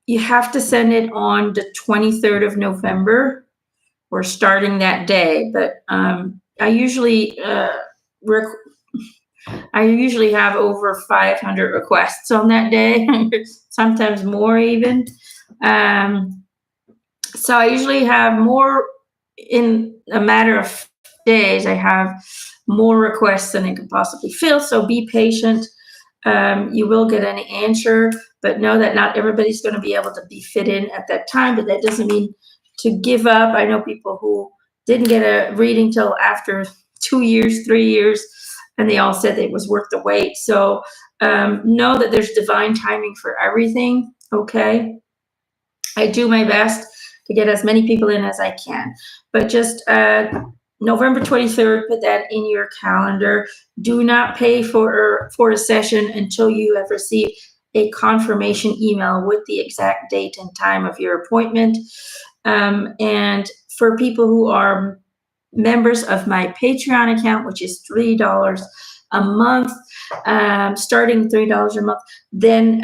you have to send it on the 23rd of November. We're starting that day, but I usually have over 500 requests on that day, sometimes more even. So I usually have more in a matter of days. I have more requests than I can possibly fill. So be patient. You will get an answer, but know that not everybody's going to be able to be fit in at that time. But that doesn't mean to give up. I know people who didn't get a reading till after 2 years, 3 years, and they all said it was worth the wait. So know that there's divine timing for everything. Okay. I do my best to get as many people in as I can, but just November 23rd, put that in your calendar. Do not pay for a session until you have received a confirmation email with the exact date and time of your appointment. And for people who are members of my Patreon account, which is $3 a month, starting $3 a month, then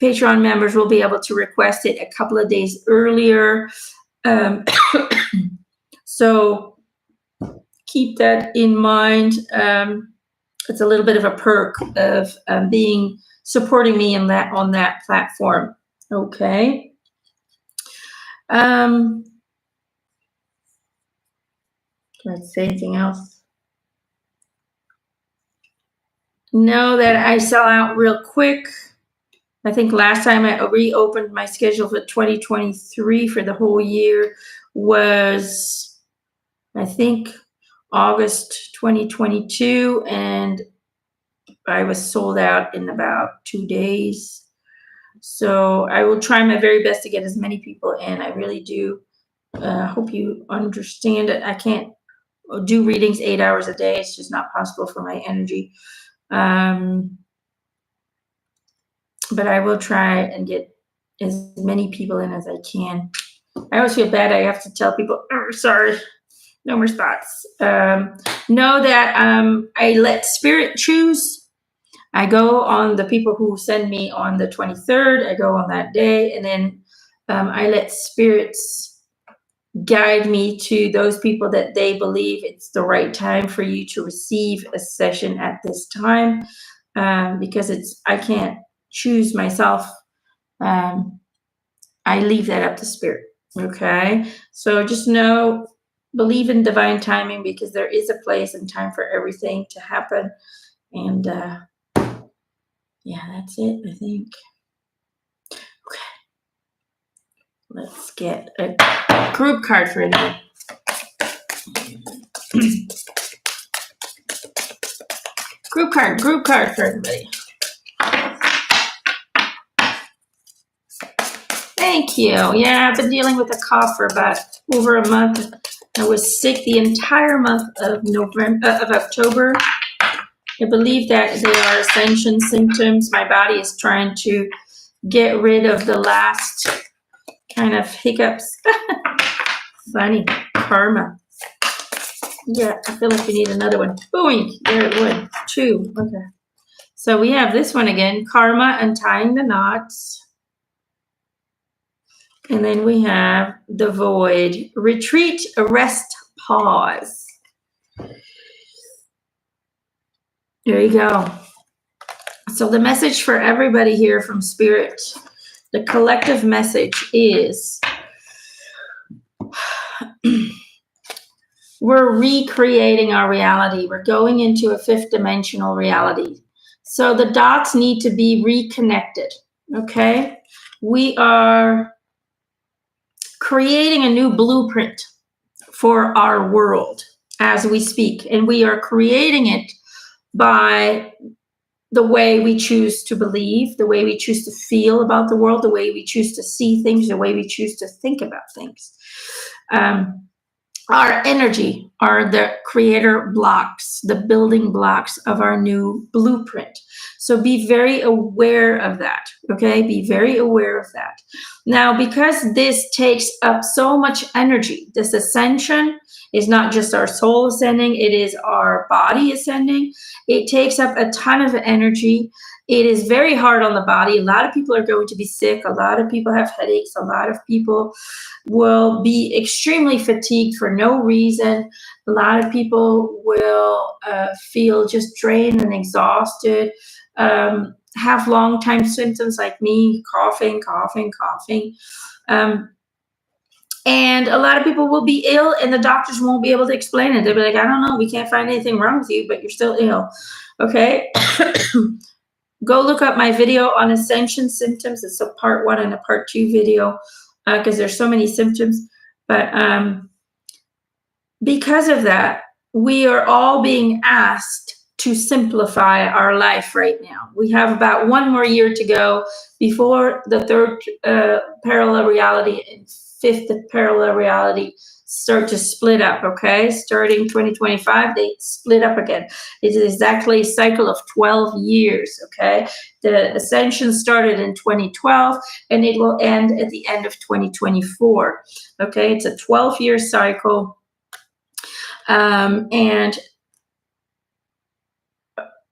Patreon members will be able to request it a couple of days earlier. So keep that in mind. It's a little bit of a perk of supporting me on that platform. Okay. Let's say anything else. Know that I sell out real quick. I think last time I reopened my schedule for 2023 for the whole year was, I think, August 2022, and I was sold out in about 2 days. So I will try my very best to get as many people in. I really do. Hope you understand it. I can't do readings 8 hours a day. It's just not possible for my energy. But I will try and get as many people in as I can. I always feel bad. I have to tell people, oh, sorry, no more spots. Know that I let spirit choose. I go on the people who send me on the 23rd. I go on that day, and then I let spirits guide me to those people that they believe it's the right time for you to receive a session at this time, because I can't choose myself. I leave that up to spirit. Okay. So just believe in divine timing, because there is a place and time for everything to happen. And yeah, that's it, I think. Okay. Let's get a group card for everybody. Group card for everybody. Thank you. Yeah, I've been dealing with a cough for about over a month. I was sick the entire month of October. I believe that they are ascension symptoms. My body is trying to get rid of the last kind of hiccups. Funny. Karma. Yeah, I feel like we need another one. Boing. There it went. 2. Okay. So we have this one again. Karma, untying the knots. And then we have the void. Retreat, arrest, pause. There you go. So the message for everybody here from Spirit, the collective message is we're recreating our reality. We're going into a 5th dimensional reality. So the dots need to be reconnected. Okay? We are creating a new blueprint for our world as we speak. And we are creating it by the way we choose to believe, the way we choose to feel about the world, the way we choose to see things, the way we choose to think about things. Our energy are the creator blocks, the building blocks of our new blueprint. So be very aware of that, okay? Be very aware of that. Now, because this takes up so much energy, this ascension is not just our soul ascending, it is our body ascending. It takes up a ton of energy. It is very hard on the body. A lot of people are going to be sick. A lot of people have headaches. A lot of people will be extremely fatigued for no reason. A lot of people will feel just drained and exhausted, have long time symptoms like me, coughing. And a lot of people will be ill and the doctors won't be able to explain it. They'll be like, I don't know, we can't find anything wrong with you, but you're still ill. Okay. Go look up my video on ascension symptoms. It's a part 1 and a part 2 video, because there's so many symptoms. But because of that, we are all being asked to simplify our life right now. We have about one more year to go before the third parallel reality and fifth parallel reality start to split up, okay? Starting 2025, they split up again. It is exactly a cycle of 12 years, okay? The ascension started in 2012, and it will end at the end of 2024, okay? It's a 12-year cycle, and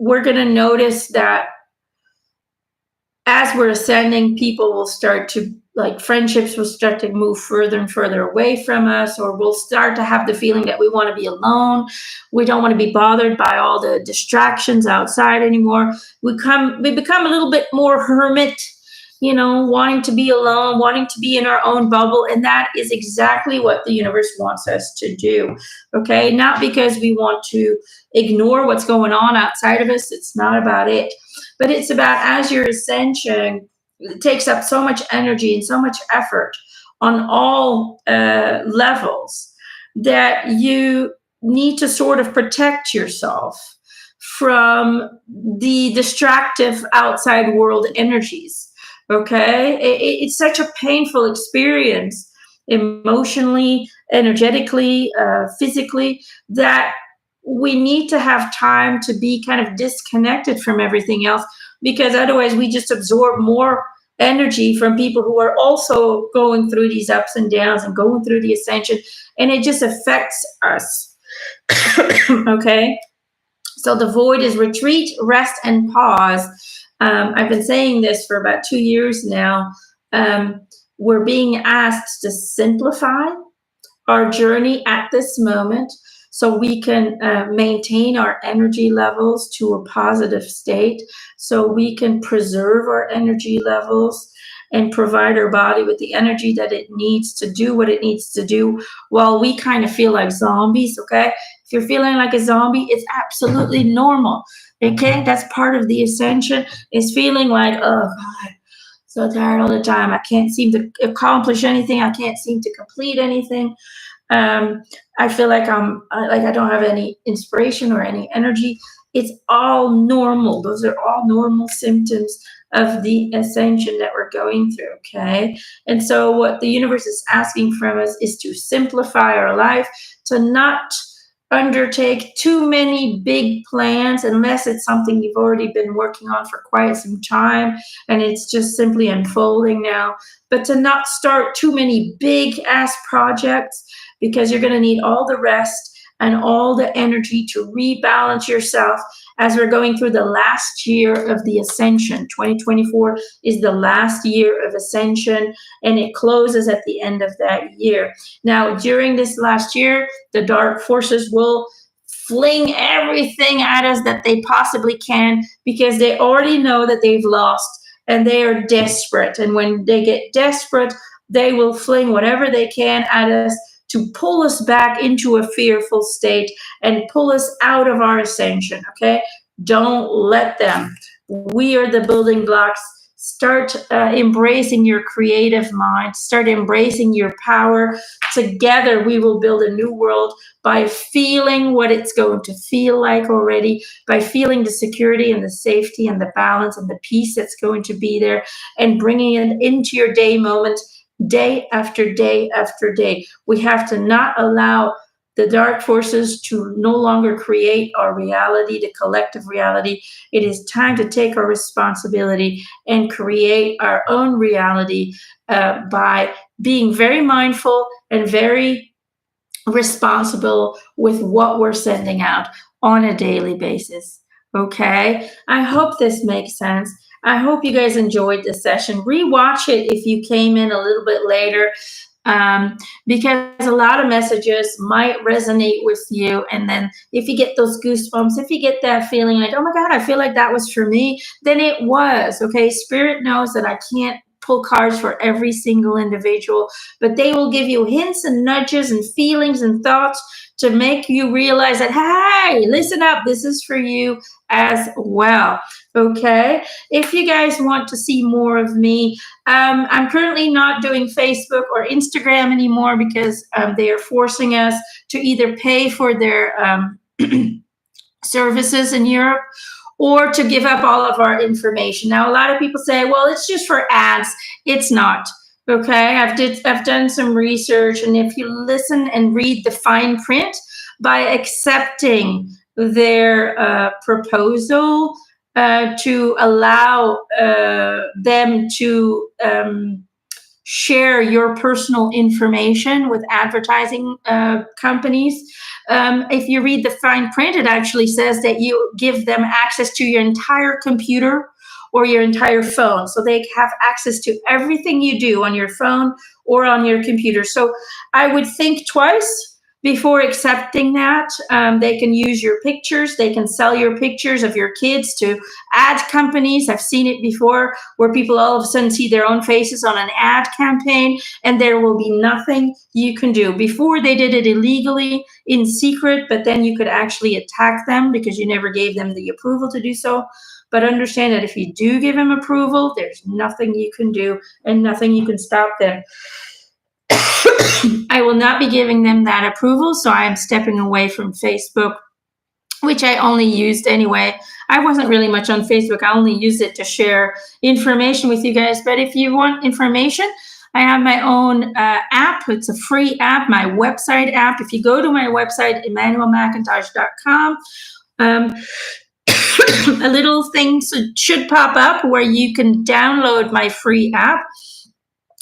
we're going to notice that as we're ascending, people will start to, like, friendships will start to move further and further away from us, or we'll start to have the feeling that we want to be alone. We don't want to be bothered by all the distractions outside anymore. We become a little bit more hermit, wanting to be alone, wanting to be in our own bubble. And that is exactly what the universe wants us to do. Okay. Not because we want to ignore what's going on outside of us. It's not about it, but it's about, as your ascension, it takes up so much energy and so much effort on all levels that you need to sort of protect yourself from the distractive outside world energies. Okay, it's such a painful experience, emotionally, energetically, physically, that we need to have time to be kind of disconnected from everything else, because otherwise we just absorb more energy from people who are also going through these ups and downs and going through the ascension, and it just affects us. Okay, so the void is retreat, rest, and pause. I've been saying this for about 2 years now. We're being asked to simplify our journey at this moment so we can maintain our energy levels to a positive state, so we can preserve our energy levels and provide our body with the energy that it needs to do what it needs to do, while we kind of feel like zombies. Okay, if you're feeling like a zombie, it's absolutely normal. Okay, that's part of the ascension, is feeling like, oh God, so tired all the time. I can't seem to accomplish anything. I can't seem to complete anything. I feel like I don't have any inspiration or any energy. It's all normal. Those are all normal symptoms of the ascension that we're going through. Okay. And so what the universe is asking from us is to simplify our life, to not undertake too many big plans unless it's something you've already been working on for quite some time and it's just simply unfolding now, but to not start too many big ass projects, because you're going to need all the rest and all the energy to rebalance yourself as we're going through the last year of the ascension. 2024 is the last year of ascension, and it closes at the end of that year. Now, during this last year, the dark forces will fling everything at us that they possibly can, because they already know that they've lost and they are desperate. And when they get desperate, they will fling whatever they can at us to pull us back into a fearful state and pull us out of our ascension. Okay, don't let them. We are the building blocks. Start embracing your creative mind. Start embracing your power. Together, we will build a new world by feeling what it's going to feel like already, by feeling the security and the safety and the balance and the peace that's going to be there, and bringing it into your day moment, day after day after day. We have to not allow the dark forces to no longer create our reality, the collective reality. It is time to take our responsibility and create our own reality by being very mindful and very responsible with what we're sending out on a daily basis. Okay, I hope this makes sense. I hope you guys enjoyed this session. Rewatch it if you came in a little bit later, because a lot of messages might resonate with you. And then if you get those goosebumps, if you get that feeling like, oh my God, I feel like that was for me, then it was. Okay, Spirit knows that I can't pull cards for every single individual, but they will give you hints and nudges and feelings and thoughts to make you realize that, hey, listen up, this is for you as well. Okay, if you guys want to see more of me, I'm currently not doing Facebook or Instagram anymore, because they are forcing us to either pay for their services in Europe, or to give up all of our information. Now, a lot of people say, well, it's just for ads. It's not. Okay, I've done some research, and if you listen and read the fine print, by accepting their proposal to allow them to share your personal information with advertising companies. If you read the fine print, it actually says that you give them access to your entire computer or your entire phone. So they have access to everything you do on your phone or on your computer. So I would think twice before accepting that. They can use your pictures. They can sell your pictures of your kids to ad companies. I've seen it before where people all of a sudden see their own faces on an ad campaign, and there will be nothing you can do. Before, they did it illegally in secret, but then you could actually attack them because you never gave them the approval to do so. But understand that if you do give them approval, there's nothing you can do and nothing you can stop them. I will not be giving them that approval, so I am stepping away from Facebook, which I only used anyway. I wasn't really much on Facebook. I only used it to share information with you guys. But if you want information, I have my own app. It's a free app, my website app. If you go to my website, EmanuelleMcIntosh.com, a little thing should pop up where you can download my free app.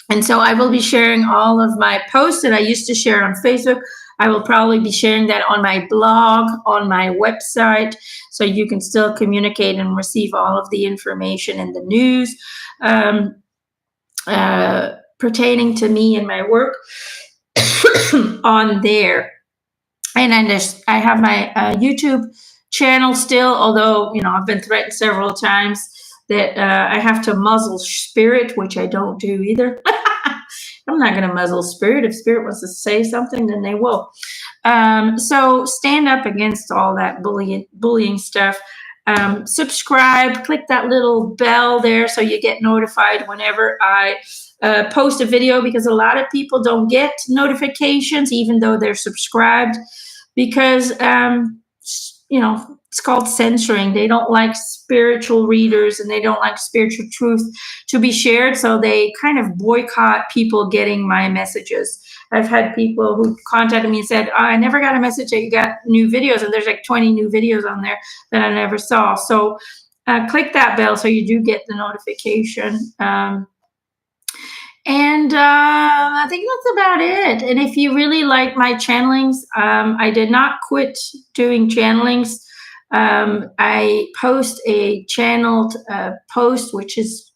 And so I will be sharing all of my posts that I used to share on Facebook. I will probably be sharing that on my blog, on my website, so you can still communicate and receive all of the information and the news pertaining to me and my work on there. And I have my YouTube channel still, although, I've been threatened several times that I have to muzzle Spirit, which I don't do either. I'm not going to muzzle Spirit. If Spirit wants to say something, then they will. So stand up against all that bullying stuff. Subscribe, click that little bell there so you get notified whenever I post a video, because a lot of people don't get notifications even though they're subscribed, because it's called censoring. They don't like spiritual readers and they don't like spiritual truth to be shared. So they kind of boycott people getting my messages. I've had people who contacted me and said, I never got a message that you got new videos. And there's like 20 new videos on there that I never saw. So click that bell so you do get the notification. And I think that's about it. And if you really like my channelings, I did not quit doing channelings. I post a channeled post, which is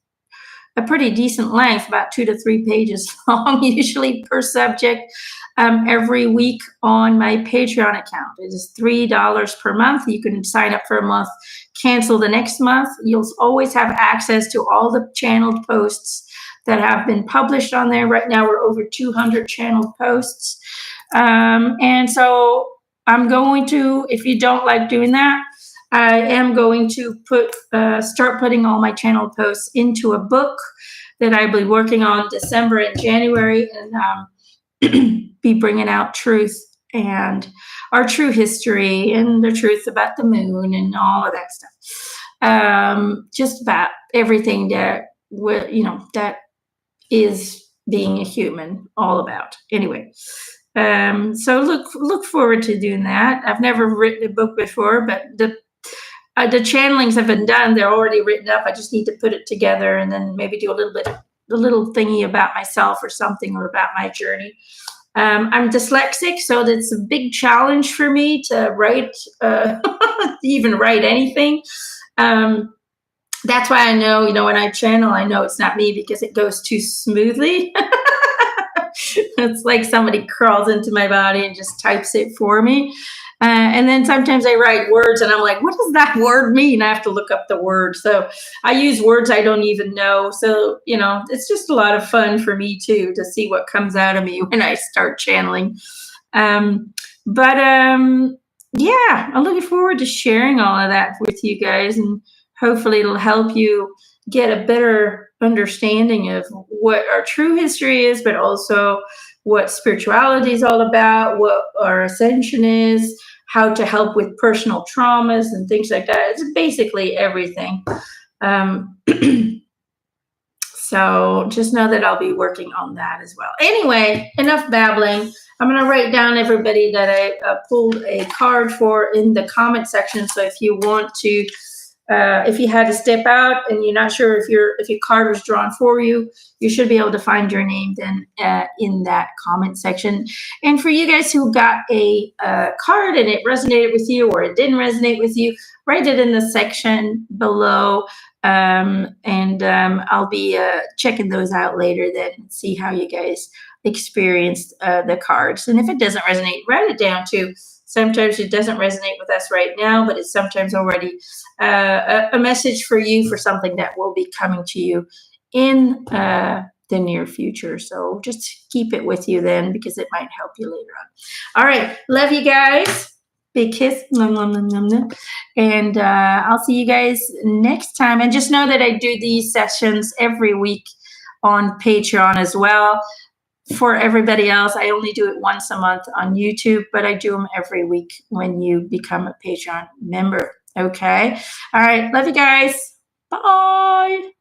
a pretty decent length, about 2 to 3 pages long, usually per subject, every week on my Patreon account. It is $3 per month. You can sign up for a month, cancel the next month. You'll always have access to all the channeled posts that have been published on there. Right now, we're over 200 channeled posts. And so I'm going to, if you don't like doing that, I am going to start putting all my channeled posts into a book that I'll be working on December and January, and be bringing out truth and our true history and the truth about the moon and all of that stuff. Just about everything that that is being a human all about. Anyway, so look forward to doing that. I've never written a book before, but the channelings have been done. They're already written up. I just need to put it together and then maybe do a little thingy about myself or something, or about my journey. I'm dyslexic, so that's a big challenge for me to write, even write anything. That's why I know, when I channel, I know it's not me, because it goes too smoothly. It's like somebody crawls into my body and just types it for me. And then sometimes I write words and I'm like, what does that word mean? I have to look up the word. So I use words I don't even know. So, it's just a lot of fun for me too, to see what comes out of me when I start channeling. Yeah, I'm looking forward to sharing all of that with you guys, and hopefully it'll help you get a better understanding of what our true history is, but also what spirituality is all about, what our ascension is, how to help with personal traumas and things like that. It's basically everything. So just know that I'll be working on that as well. Anyway, enough babbling. I'm going to write down everybody that I pulled a card for in the comment section. So if you want to, if you had to step out and you're not sure if your card was drawn for you, you should be able to find your name then in that comment section. And for you guys who got a card and it resonated with you or it didn't resonate with you, write it in the section below. I'll be checking those out later then and see how you guys experienced the cards. And if it doesn't resonate, write it down too. Sometimes it doesn't resonate with us right now, but it's sometimes already a message for you for something that will be coming to you in the near future. So just keep it with you then, because it might help you later on. All right. Love you guys. Big kiss. Nom, nom, nom, nom, nom. And I'll see you guys next time. And just know that I do these sessions every week on Patreon as well. For everybody else, I only do it once a month on YouTube, but I do them every week when you become a Patreon member. Okay. All right. Love you guys. Bye.